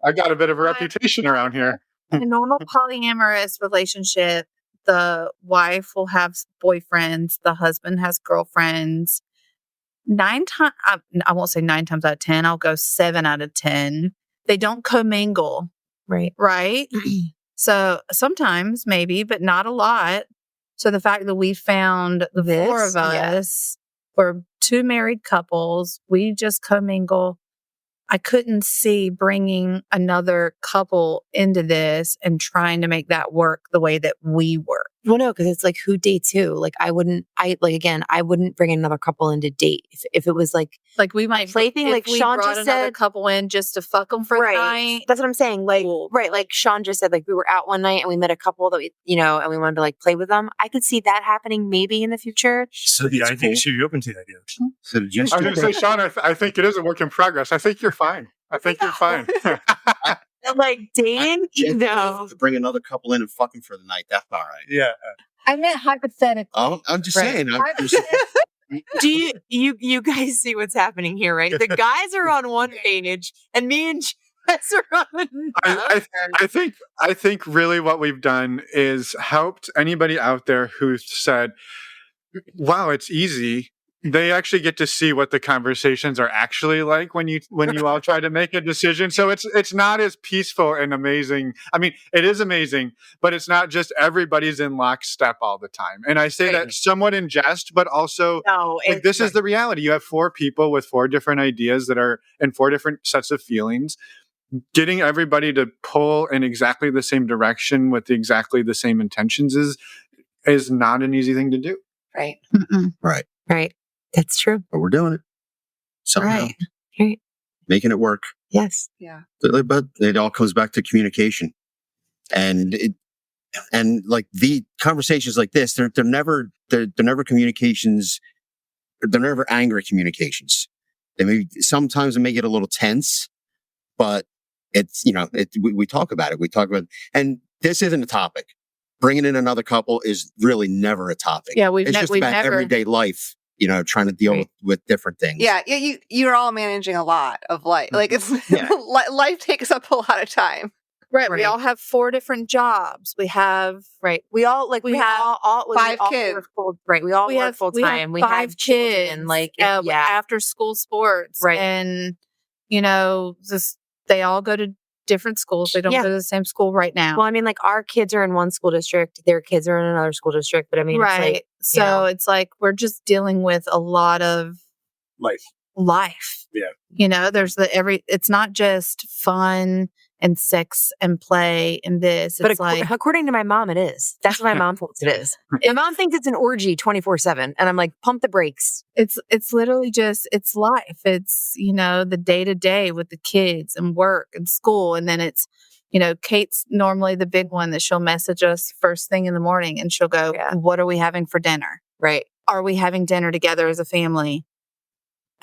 I got a bit of a reputation around here.
In a normal polyamorous relationship, the wife will have boyfriends, the husband has girlfriends. 9 times, I won't say 9 times out of 10, I'll go 7 out of 10. They don't commingle.
Right.
Right? So sometimes, maybe, but not a lot. So the fact that we found the 4 of us we're two married couples. We just commingle. I couldn't see bringing another couple into this and trying to make that work the way that we work.
Well, no, because it's like who dates who? Like I wouldn't bring another couple in to date if it was like
we might
plaything. Like
we
Shawn
brought
just
another
said,
couple in just to fuck them for the night.
That's what I'm saying. Like
Cool.
right, like Shawn just said, like we were out one night and we met a couple that we, and we wanted to like play with them. I could see that happening maybe in the future.
So yeah, I think she'd be open to the idea.
So just
I was going to say, Shawn, I think it is a work in progress. I think you're fine. I think you're fine.
Like dating, no.
To bring another couple in and fuck them for the night. That's all right.
Yeah.
I meant hypothetically.
Oh, I'm just saying.
Do you guys see what's happening here, right? The guys are on one page and me and Jess are on another.
I think really what we've done is helped anybody out there who said, wow, it's easy. They actually get to see what the conversations are actually like when you all try to make a decision. So it's not as peaceful and amazing. I mean, it is amazing, but it's not just everybody's in lockstep all the time. And I say that somewhat in jest, but also this is the reality. You have 4 people with 4 different ideas that are in 4 different sets of feelings. Getting everybody to pull in exactly the same direction with exactly the same intentions is not an easy thing to do.
Right.
Right.
That's true.
But we're doing it. Somehow.
Right.
Making it work.
Yes.
Yeah.
But it all comes back to communication. And like the conversations like this, they're never communications. They're never angry communications. Sometimes it may get a little tense, but it's, we talk about it. And this isn't a topic. Bringing in another couple is really never a topic.
Yeah,
it's just about everyday life. Trying to deal with different things.
Yeah, you're all managing a lot of life. Like it's life takes up a lot of time.
Right. We all have 4 different jobs. We have
We all like we have all
5 kids.
We all work full time. We have
5 kids
and like
after school sports.
Right.
And they all go to different schools. They don't go to the same school right now.
Well, I mean, like our kids are in one school district, their kids are in another school district. But I mean,
right.
It's like,
it's like we're just dealing with a lot of life.
Yeah.
There's it's not just fun and sex and play and this.
But
it's like,
according to my mom, it is. That's what my mom thinks it is. My mom thinks it's an orgy 24/7. And I'm like, pump the brakes.
It's literally just, it's life. It's, the day to day with the kids and work and school. And then it's, Cait's normally the big one that she'll message us first thing in the morning and she'll go, what are we having for dinner?
Right.
Are we having dinner together as a family?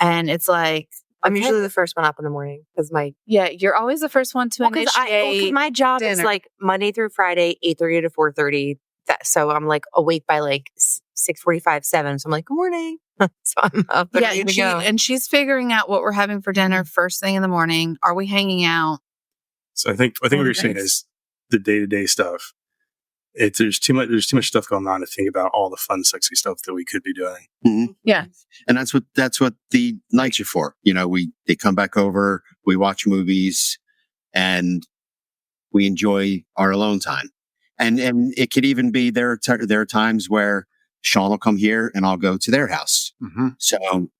And it's like,
I'm usually the first one up in the morning because
you're always the first one to initiate.
Because my job is like Monday through Friday, 8:30 to 4:30. So I'm like awake by like 6:45, 7. So I'm like, good morning. So I'm up and ready to go.
And she's figuring out what we're having for dinner first thing in the morning. Are we hanging out?
So I think what you're saying is the day-to-day stuff. There's too much stuff going on to think about all the fun, sexy stuff that we could be doing.
Mm-hmm.
Yeah.
And that's what the nights are for. They come back over, we watch movies, and we enjoy our alone time. And it could even be there are times where Shawn will come here and I'll go to their house.
Mm-hmm.
So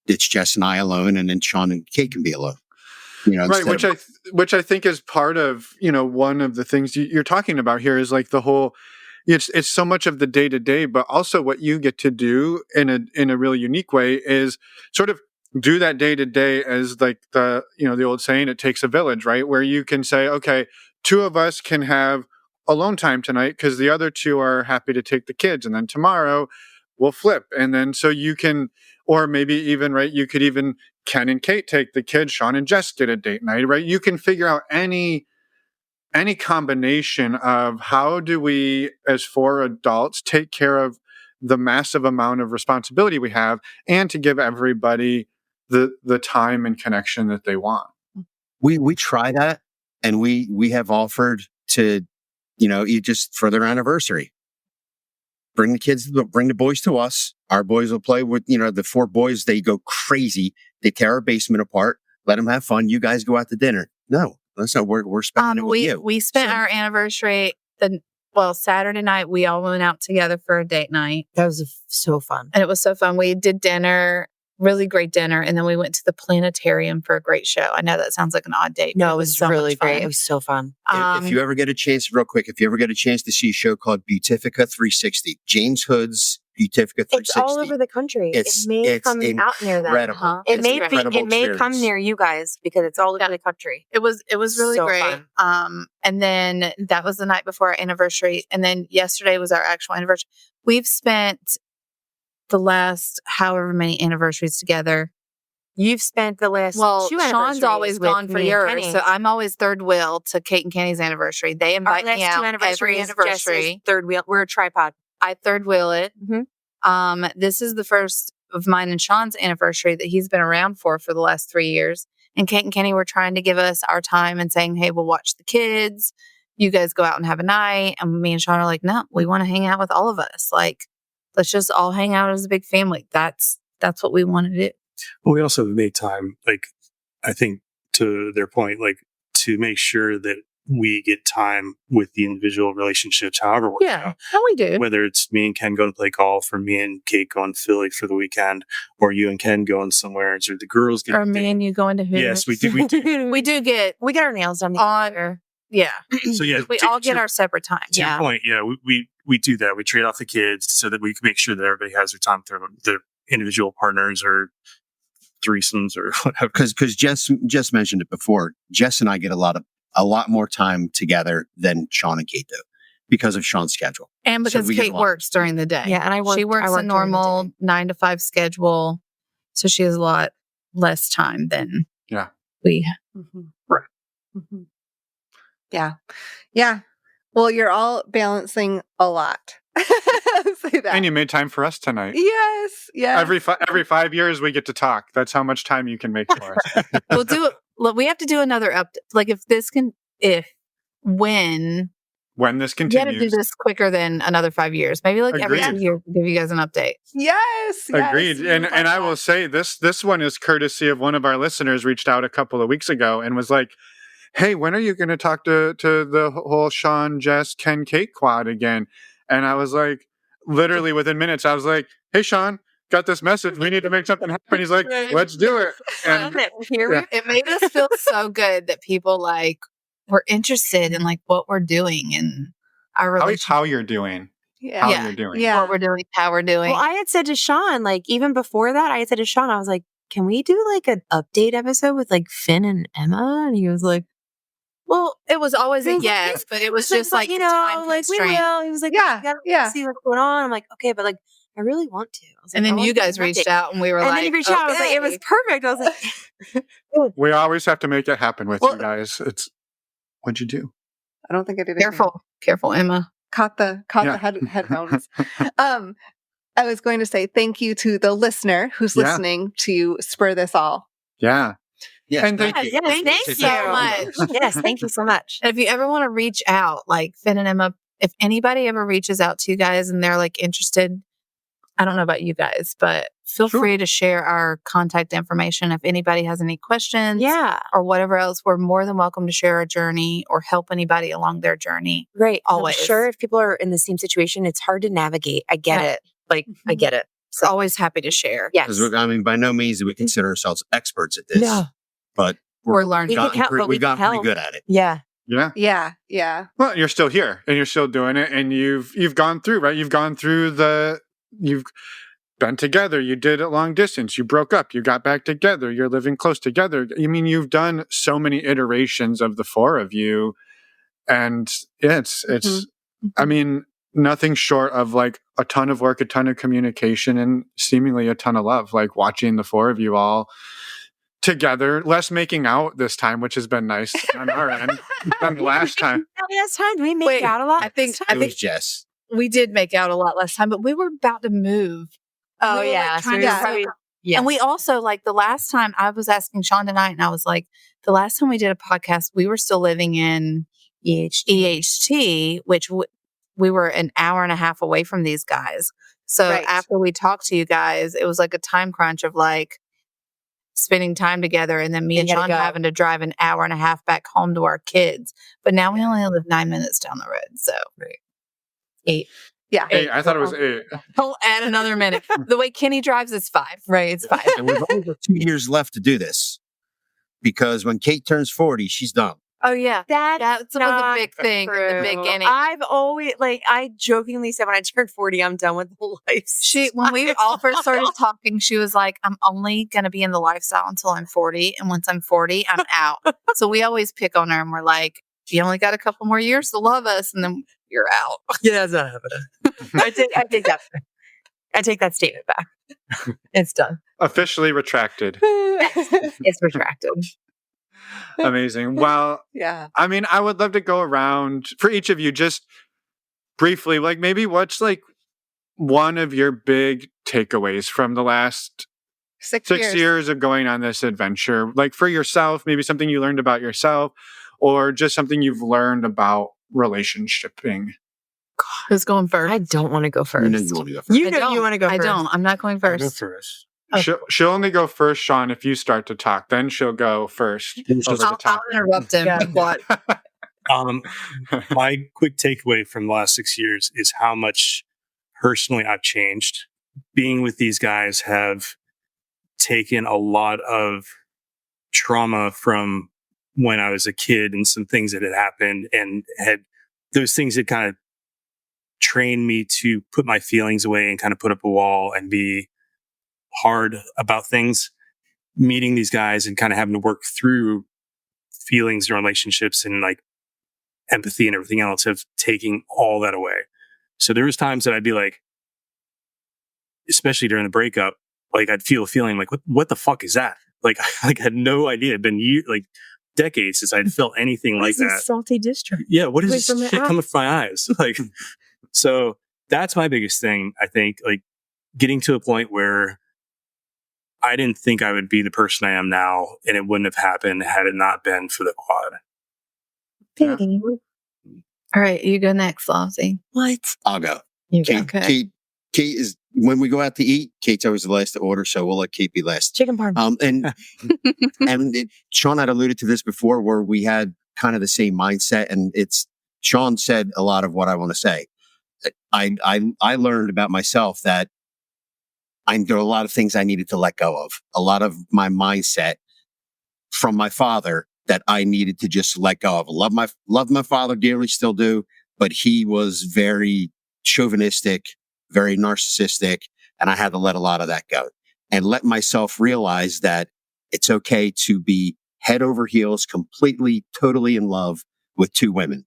it's Jess and I alone, and then Shawn and Cait can be alone.
Right, which I think is part of, one of the things you're talking about here is like the whole, it's so much of the day to day, but also what you get to do in a really unique way is sort of do that day to day as like the old saying, it takes a village, right? Where you can say, okay, 2 of us can have alone time tonight because the other 2 are happy to take the kids. And then tomorrow we'll flip. And then so you can, or maybe even, right, you could even Ken and Cait take the kids. Shawn and Jess did a date night, right? You can figure out any combination of how do we, as 4 adults, take care of the massive amount of responsibility we have, and to give everybody the time and connection that they want.
We try that, and we have offered to, just for their anniversary, bring the boys to us. Our boys will play with, the 4 boys. They go crazy. They tear our basement apart. Let them have fun. You guys go out to dinner. No, that's not. We're spending it with you.
We spent our anniversary well, Saturday night, we all went out together for a date night.
That was so fun.
And it was so fun. We did dinner, really great dinner. And then we went to the planetarium for a great show. I know that sounds like an odd date.
No, it was
so
really
much fun.
great. It was so fun.
If you ever get a chance, real quick, if you ever get a chance to see a show called Beautifica 360, James Hood's Beautifica 360.
It's all over the country. It may come out near that.
Incredible.
It may
Incredible
come near you guys because it's all over the country.
It was really
So
great.
fun.
And then that was the night before our anniversary. And then yesterday was our actual anniversary. We've spent the last however many anniversaries together.
You've spent the last
Well,
two
Sean's
anniversaries
always
with
gone for
me and
yours,
Kenny.
so I'm always third wheel to Cait and Kenny's anniversary. They
Our
invite
last
me
two
out every
anniversaries,
anniversary.
Jess's third wheel. We're a tripod.
I third wheel it.
Mhm.
This is the first of mine and Sean's anniversary that he's been around for the last 3 years. And Cait and Kenny were trying to give us our time and saying, hey, we'll watch the kids. You guys go out and have a night. And me and Sean are like, no, we want to hang out with all of us. Like, let's just all hang out as a big family. That's what we want to do.
Well, we also made time, like, I think to their point, like, to make sure that we get time with the individual relationships, however it works out.
how we do.
Whether it's me and Ken going to play golf, or me and Cait going to Philly for the weekend, or you and Ken going somewhere, or the girls get
Or me and you going to Hooters.
Yes, we do. We do.
We do get
We get our nails done
on.
together.
Yeah.
So yeah,
We all get our separate time.
to your point. Yeah, we do that. We trade off the kids so that we can make sure that everybody has their time with their individual partners or threesomes or whatever.
Because Jess mentioned it before. Jess and I get a lot more time together than Shawn and Cait do because of Shawn's schedule.
And
So
because
we get
Cait
a lot.
works during the day.
Yeah, and
She works a normal 9 to 5 schedule. So she has a lot less time than we have.
Right.
Yeah. Yeah. Well, you're all balancing a lot. Say that.
And you made time for us tonight.
Yes. Yes.
Every 5 years we get to talk. That's how much time you can make for us.
We'll do it. Look, we have to do another update. Like when
When this
we got to do
continues.
this quicker than another 5 years. Maybe like every
Agreed.
2 years, we'll give you guys an update.
Yes.
Agreed.
Yes.
And I will say this one is courtesy of one of our listeners reached out a couple of weeks ago and was like, hey, when are you going to talk to the whole Shawn, Jess, Ken, Cait quad again? And I was like, literally within minutes, I was like, hey, Shawn, got this message. We need to make something happen. He's like, let's do it. And
It made us feel so good that people like were interested in like what we're doing and our relationship,
how you're doing.
Yeah.
How
Yeah.
you're doing.
Yeah.
what we're doing, how we're doing.
Well, I had said to Sean, like even before that, I had said to Sean, I was like, can we do like an update episode with like Finn and Emma? And he was like,
Well, it was always
He
a
was like,
yes, but it was
"But,
just like
you
the
know,
time
like we
constraint.
will. He was like,
Yeah,
we gotta
yeah.
see what's going on. I'm like, okay, but like I really want to. I was
And
like, I
then
want
you
to do
guys
an
reached
update.
out and we were
And
like,
then he reached out. I was like, it was
okay.
perfect. I was like,
We always have to make it happen with
Well-
you guys. It's what'd you do?
I don't think I did anything.
Careful, Emma.
Caught the
Yeah.
headphones. I was going to say thank you to the listener who's
Yeah.
listening to spur this all.
Yeah.
Yes,
And
thank
yes,
you.
yes, thank you
so much.
Yes, thank you so much.
And if you ever want to reach out, like Finn and Emma, if anybody ever reaches out to you guys and they're like interested, I don't know about you guys, but feel
Sure.
free to share our contact information. If anybody has any questions
Yeah,
or whatever else, we're more than welcome to share our journey or help anybody along their journey.
great.
Always.
I'm sure if people are in the same situation, it's hard to navigate. I get
Yeah.
it. Like I get it.
So always happy to share.
Yes.
'Cause I mean, by no means do we consider ourselves experts at this,
No.
but
We're learning.
We can
gotten
help,
pretty,
but we
we've
can
gotten pretty
help.
good at it.
Yeah.
Yeah.
Yeah. Yeah.
Well, you're still here and you're still doing it and you've gone through, right? You've gone through you've been together, you did it long distance, you broke up, you got back together, you're living close together. I mean, you've done so many iterations of the four of you. And it's I mean, nothing short of like a ton of work, a ton of communication, and seemingly a ton of love, like watching the four of you all together, less making out this time, which has been nice on our end than the last time.
Last time we make
Wait,
out a lot.
I think
It was Jess.
we did make out a lot last time, but we were about to move.
Oh
We were, like,
yeah.
trying
we
to
were
save
probably-
up.
yeah.
And we also like the last time I was asking Shawn tonight, and I was like, the last time we did a podcast, we were still living in EHT, which we were an hour and a half away from these guys. So
Right.
after we talked to you guys, it was like a time crunch of like spending time together, and then me
You
and
gotta
Shawn
go.
having to drive an hour and a half back home to our kids. But now we only live 9 minutes down the road. So
8.
Yeah.
8. I thought it was 8.
Don't add another minute. The way Kenny drives is 5.
Right, it's 5.
And we've only got 2 years left to do this because when Cait turns 40, she's done.
Oh yeah,
That
was a big thing in the beginning.
I've always, like, I jokingly said when I turned 40, I'm done with the life.
When we all first started talking, she was like, "I'm only going to be in the lifestyle until I'm 40, and once I'm 40, I'm out." So we always pick on her, and we're like, "You only got a couple more years to love us, and then you're out."
Yeah, that's not happening. I take that statement back. It's done.
Officially retracted.
It's retracted.
Amazing. Well,
Yeah.
I mean, I would love to go around for each of you just briefly, like maybe what's like one of your big takeaways from the last
6
6 years of going on this adventure? Like for yourself, maybe something you learned about yourself or just something you've learned about relationshiping.
Who's going first?
I don't want to go first.
You know you want to go first.
You know you want to go
I
first.
don't. I'm not going
Go
first.
first.
She'll only go first, Shawn, if you start to talk. Then she'll go first. Over the
I'll
top.
interrupt him.
Yeah.
What?
My quick takeaway from the last 6 years is how much personally I've changed. Being with these guys have taken a lot of trauma from when I was a kid and some things that had happened and had those things that kind of trained me to put my feelings away and kind of put up a wall and be hard about things. Meeting these guys and kind of having to work through feelings and relationships and like empathy and everything else have taken all that away. So there was times that I'd be like, especially during the breakup, like I'd feel a feeling like, what the fuck is that? Like I had no idea. It'd been like decades since I'd felt anything like that.
Salty discharge.
Yeah. What is
Wait,
this
from the
shit
app?
coming from my eyes? Like, so that's my biggest thing. I think like getting to a point where I didn't think I would be the person I am now, and it wouldn't have happened had it not been for the quad.
Yeah.
All right, you go next, Lozzie.
What?
I'll go.
You go.
Okay.
Cait is, when we go out to eat, Cait's always the last to order, so we'll let Cait be last.
Chicken parm.
And Shawn had alluded to this before where we had kind of the same mindset, and Shawn said a lot of what I want to say. I learned about myself that there were a lot of things I needed to let go of. A lot of my mindset from my father that I needed to just let go of. Love my father dearly, still do, but he was very chauvinistic, very narcissistic, and I had to let a lot of that go and let myself realize that it's okay to be head over heels, completely, totally in love with 2 women.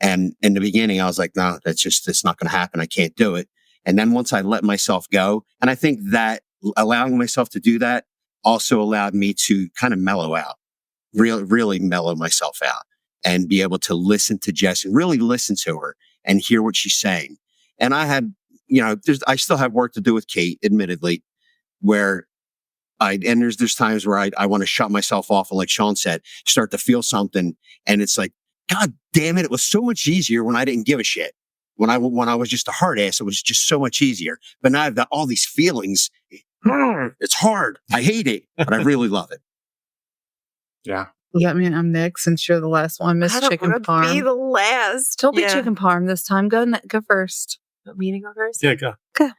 And in the beginning, I was like, no, it's not going to happen. I can't do it. And then once I let myself go, and I think that allowing myself to do that also allowed me to kind of mellow out, really mellow myself out and be able to listen to Jess and really listen to her and hear what she's saying. And I had, I still have work to do with Cait, admittedly, where there's times where I want to shut myself off. And like Shawn said, start to feel something. And it's like, God damn it. It was so much easier when I didn't give a shit. When I was just a hard ass, it was just so much easier. But now I've got all these feelings. It's hard. I hate it, but I really love it.
Yeah.
You got me. I'm next since you're the last one. Miss Chicken Parm.
Be the last.
Don't be Chicken Parm this time. Go first.
Want me to go first?
Yeah, go.
Go.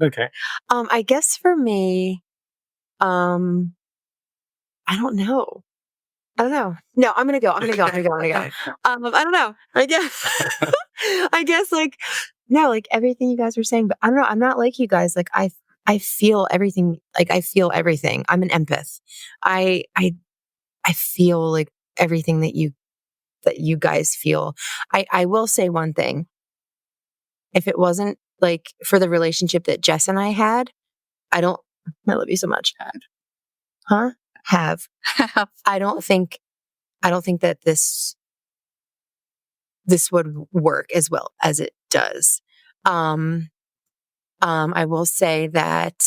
Okay.
I guess for me, I don't know. No, I'm gonna go. I don't know. I guess like everything you guys were saying, but I don't know. I'm not like you guys. Like I feel everything. Like I feel everything. I'm an empath. I feel like everything that you guys feel. I will say one thing. If it wasn't like for the relationship that Jess and I had, I love you so much. Have. I don't think that this would work as well as it does. I will say that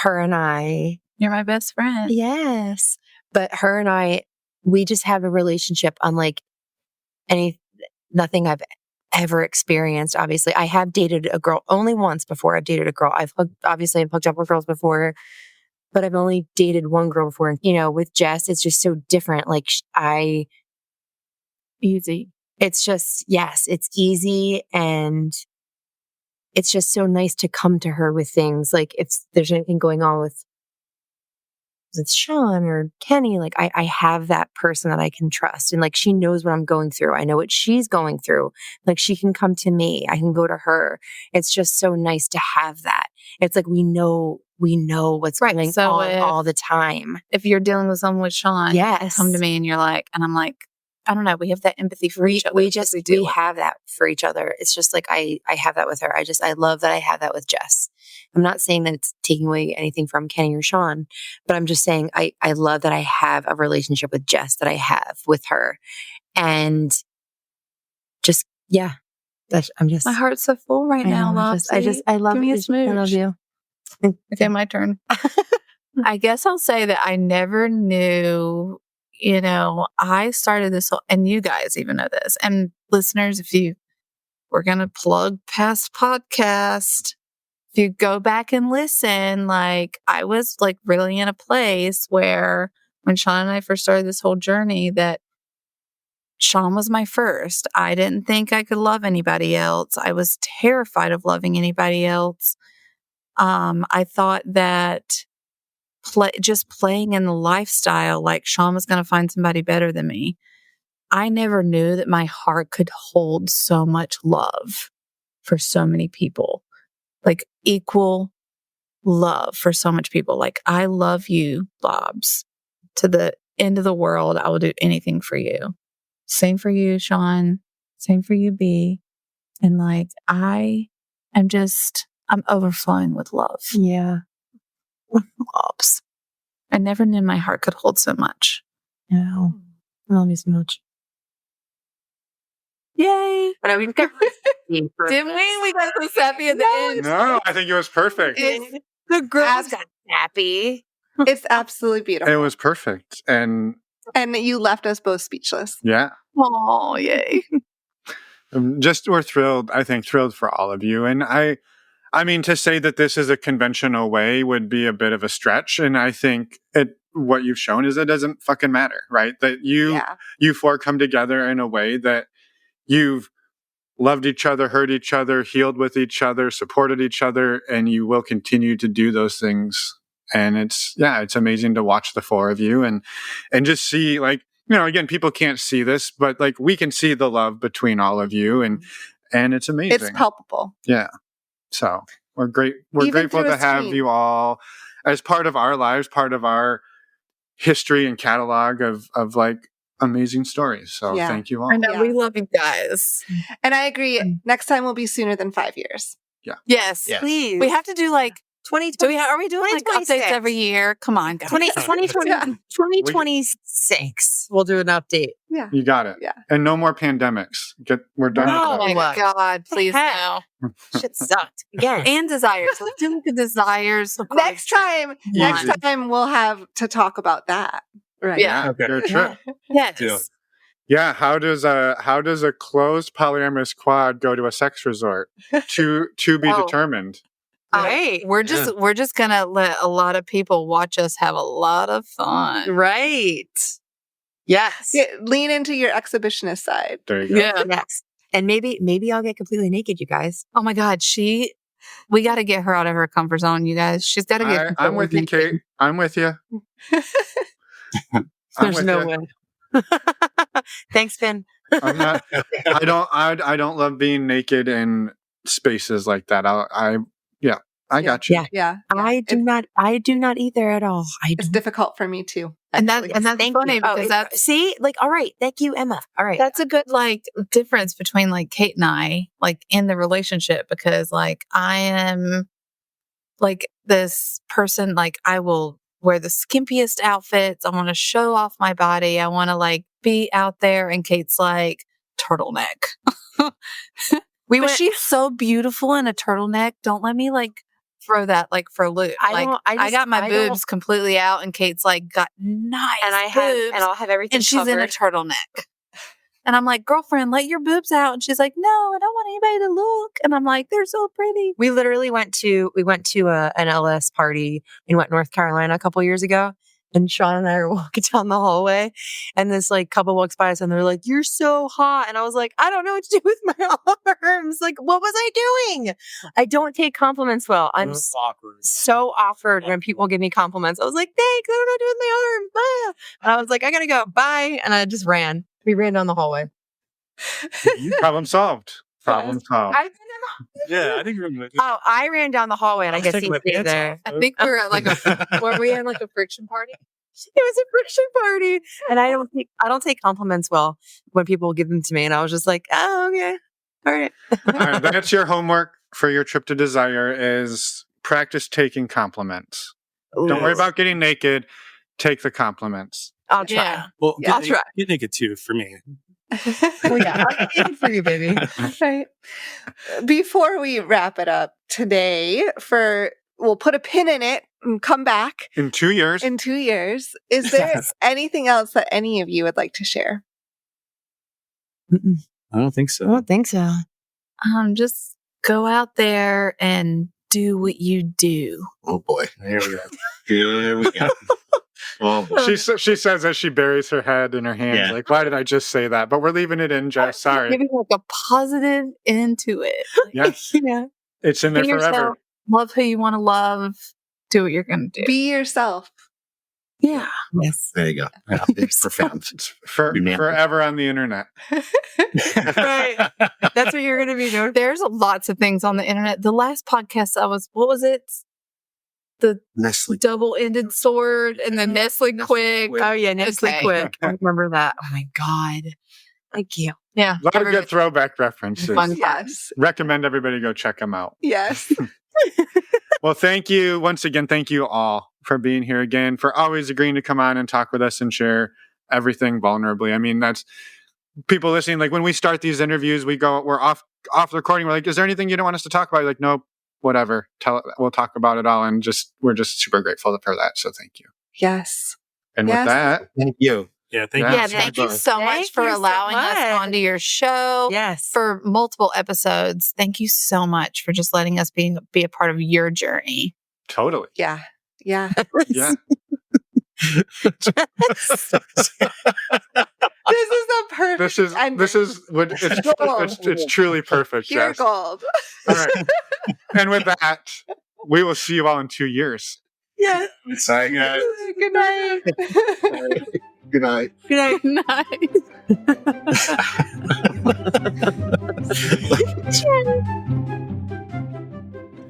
her and I,
You're my best friend.
yes, but her and I, we just have a relationship unlike nothing I've ever experienced. Obviously, I have dated a girl only once before. I've dated a girl. I've hooked up with girls before, but I've only dated one girl before. And, with Jess, it's just so different. Like it's just, yes, it's easy. And it's just so nice to come to her with things. Like if there's anything going on with Shawn or Kenny, like I have that person that I can trust. And like, she knows what I'm going through. I know what she's going through. Like she can come to me. I can go to her. It's just so nice to have that. It's like, we know what's
Right.
going
So
on all the time.
If you're dealing with someone with Shawn,
Yes.
come to me and you're like, and I'm like, I don't know. We have that empathy for each other.
We
do.
have that for each other. It's just like, I have that with her. I love that I have that with Jess. I'm not saying that it's taking away anything from Kenny or Shawn, but I'm just saying I love that I have a relationship with Jess that I have with her. And just, yeah, I'm just,
My heart's so full right now, love.
I love
Give me a
I love
smooch.
you.
Okay, my turn. I guess I'll say that I never knew, I started this whole, and you guys even know this. And listeners, if we're going to plug past podcast, if you go back and listen, like I was like really in a place where when Shawn and I first started this whole journey, that Shawn was my first. I didn't think I could love anybody else. I was terrified of loving anybody else. I thought that just playing in the lifestyle, like Shawn was going to find somebody better than me. I never knew that my heart could hold so much love for so many people, like equal love for so much people. Like, I love you, Bobs, to the end of the world. I will do anything for you. Same for you, Shawn. Same for you, B. And like, I'm overflowing with love.
Yeah.
Bobs. I never knew my heart could hold so much.
No. I love you so much.
Yay.
But we've got
Didn't we? We got so sappy at the end.
No, I think it was perfect.
The girls
got happy.
It's absolutely beautiful.
It was perfect. And
you left us both speechless.
yeah,
Oh, yay.
we're thrilled. I think thrilled for all of you. And I mean, to say that this is a conventional way would be a bit of a stretch. And I think what you've shown is it doesn't fucking matter, right? That you four come together in a way that you've loved each other, heard each other, healed with each other, supported each other, and you will continue to do those things. And it's amazing to watch the four of you and just see, like, again, people can't see this, but like we can see the love between all of you, and it's amazing.
It's palpable.
Yeah. So we're grateful to have you all as part of our lives, part of our history and catalog of like amazing stories. So thank you all.
I know, we love you guys.
And I agree. Next time will be sooner than 5 years.
Yeah.
Yes.
Please.
We have to do like
2020.
are we doing like updates every year? Come on, guys.
2026. We'll do an update.
Yeah.
You got it.
Yeah.
And no more pandemics. We're done
Oh
with
my
that.
God, please no.
Shit sucked. Again.
And desires. Let's do the desires.
Next time we'll have to talk about that. Right.
Yeah.
Okay. Your trip.
Yes.
Deal.
Yeah. How does a closed polyamorous quad go to a sex resort? To be determined.
Right.
We're just gonna let a lot of people watch us have a lot of fun.
Right. Yes.
Yeah, lean into your exhibitionist side.
There you go.
Yeah.
Yes. And maybe I'll get completely naked, you guys.
Oh my God, we got to get her out of her comfort zone, you guys. She's got to get.
I'm with you, Cait. I'm with you.
There's no way. Thanks, Finn.
I'm not. I don't love being naked in spaces like that. I got you.
Yeah.
I do not either at all.
It's difficult for me too.
And that's
Thank
funny
you.
because that's
see, like, all right. Thank you, Emma. All right.
that's a good like difference between like Cait and I, like in the relationship, because like I am like this person, like I will wear the skimpiest outfits. I want to show off my body. I want to like be out there. And Cait's like turtleneck. She's so beautiful in a turtleneck. Don't let me like throw that like for a loop. I got my boobs completely out, and Cait's like got nice
and I'll have everything.
and she's
covered.
in a turtleneck. And I'm like, girlfriend, let your boobs out. And she's like, no, I don't want anybody to look. And I'm like, they're so pretty.
We literally went to an LS party in North Carolina a couple years ago, And Shawn and I are walking down the hallway, and this like couple walks by us, and they're like, "You're so hot." And I was like, "I don't know what to do with my arms. Like, what was I doing?" I don't take compliments well. I'm so awkward when people give me compliments. I was like, "Thanks. I don't know what to do with my arms." Ah. And I was like, "I gotta go. Bye." And I just ran. We ran down the hallway.
Problem solved. Problem solved.
Yeah, I think we're gonna.
Oh, I ran down the hallway, and I guess he stayed there.
I think we were at like were we in like a friction party?
It was a friction party, and I don't take compliments well when people give them to me, and I was just like, "Oh, okay, all right."
All right, that's your homework for your trip to Desire is practice taking compliments. Don't worry about getting naked. Take the compliments.
I'll try.
Yeah.
Well,
I'll try.
Get naked too for me.
Well, yeah, I'll get it for you, baby.
Right. Before we wrap it up today, we'll put a pin in it and come back
In 2 years.
in 2 years. Is there anything else that any of you would like to share?
I don't think
I
so.
don't think so.
Just go out there and do what you do.
Oh boy.
Here we go.
Here we go. Oh boy.
She says as she buries her head in her hands,
Yeah.
like, why did I just say that? But we're leaving it in, Jess. Sorry.
Giving like a positive into it.
Yes.
Yeah.
It's in there
Be
forever.
yourself. Love who you want to love. Do what you're going to do.
Be yourself.
Yeah.
Yes.
There you go. Yeah, it's profound.
It's
You nailed it.
forever on the internet.
Right. That's what you're going to be doing.
There's lots of things on the internet. The last podcast what was it? The
Nestle.
double-ended sword and the Nestle Quick.
Oh yeah, Nestle
Okay.
Quick. I remember that. Oh my god. Thank you.
Yeah.
A lot of good throwback references.
Fun.
Yes.
Recommend everybody go check them out.
Yes.
Well, thank you once again. Thank you all for being here again, for always agreeing to come on and talk with us and share everything vulnerably. I mean, that's people listening. Like when we start these interviews, we're off the recording. We're like, is there anything you don't want us to talk about? You're like, nope, whatever. We'll talk about it all. And we're just super grateful for that. So thank you.
Yes.
And
Yes.
with that,
Thank you.
Yeah, thank
Yeah.
you.
Yeah,
so
thank
much.
you so much
Thank
for
you so
allowing us
much.
onto your show
Yes.
for multiple episodes. Thank you so much for just letting us be a part of your journey.
totally.
Yeah. Yeah.
Yeah.
This is the perfect
This is what it's truly perfect.
pure
Jess.
gold.
All right. And with that, we will see you all in 2 years.
Yeah.
Sorry, guys.
Good night.
Good night.
Good night.
Nice.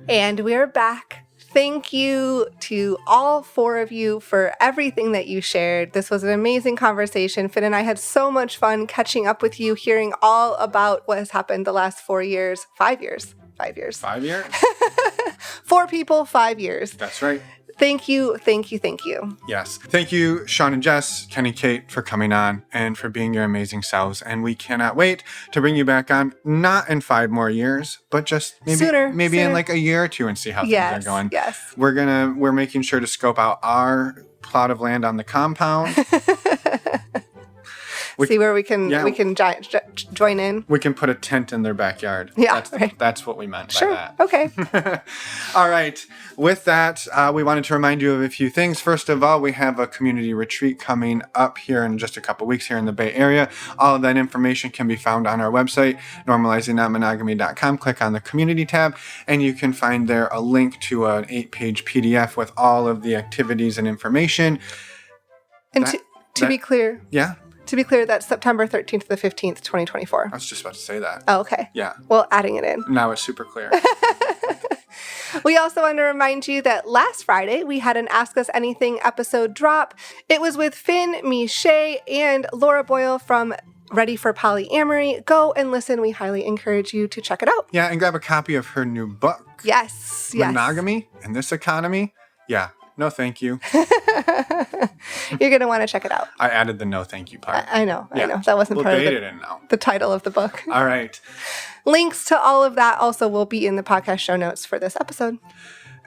And we're back. Thank you to all four of you for everything that you shared. This was an amazing conversation. Finn and I had so much fun catching up with you, hearing all about what has happened the last 4 years. 5 years. 5 years.
5 years?
4 people, 5 years.
That's right.
Thank you, thank you, thank you.
Yes. Thank you, Shawn and Jess, Kenny, Cait, for coming on and for being your amazing selves. And we cannot wait to bring you back on, not in 5 more years, but just maybe in
Sooner.
like a year or two and see how
Yes,
things are going.
yes.
We're making sure to scope out our plot of land on the compound.
See where we can join in.
We can put a tent in their backyard.
Yeah, right.
That's what we meant
Sure.
by that.
Okay.
All right. With that, we wanted to remind you of a few things. First of all, we have a community retreat coming up here in just a couple weeks here in the Bay Area. All of that information can be found on our website, normalizingnonmonogamy.com. Click on the community tab, and you can find there a link to an 8-page PDF with all of the activities and information.
And
That-
to be clear,
Yeah,
that's September 13th to the 15th, 2024.
I was just about to say that.
Oh, okay.
Yeah,
Well, adding it in.
now it's super clear.
We also want to remind you that last Friday we had an Ask Us Anything episode drop. It was with Finn, Miche, and Laura Boyle from Ready for Polyamory. Go and listen. We highly encourage you to check it out.
Yeah, and grab a copy of her new book,
Yes.
Monogamy in this economy. Yeah, no thank you.
You're going to want to check it out.
I added the no thank you part.
I know.
Yeah.
That wasn't
We'll
part
date
of
it in now.
the title of the book.
All right.
Links to all of that also will be in the podcast show notes for this episode.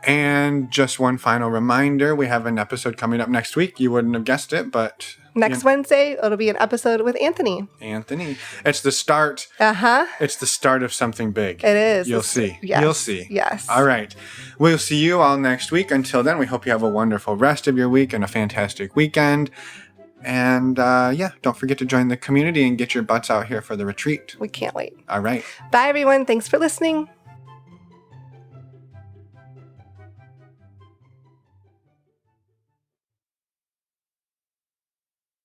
And just one final reminder, we have an episode coming up next week. You wouldn't have guessed it, but...
Next Wednesday, it'll be an episode with Anthony.
It's the start.
Uh-huh.
It's the start of something big.
It is.
You'll see.
Yes.
You'll see.
Yes.
All right. We'll see you all next week. Until then, we hope you have a wonderful rest of your week and a fantastic weekend. And don't forget to join the community and get your butts out here for the retreat.
We can't wait.
All right.
Bye, everyone. Thanks for listening.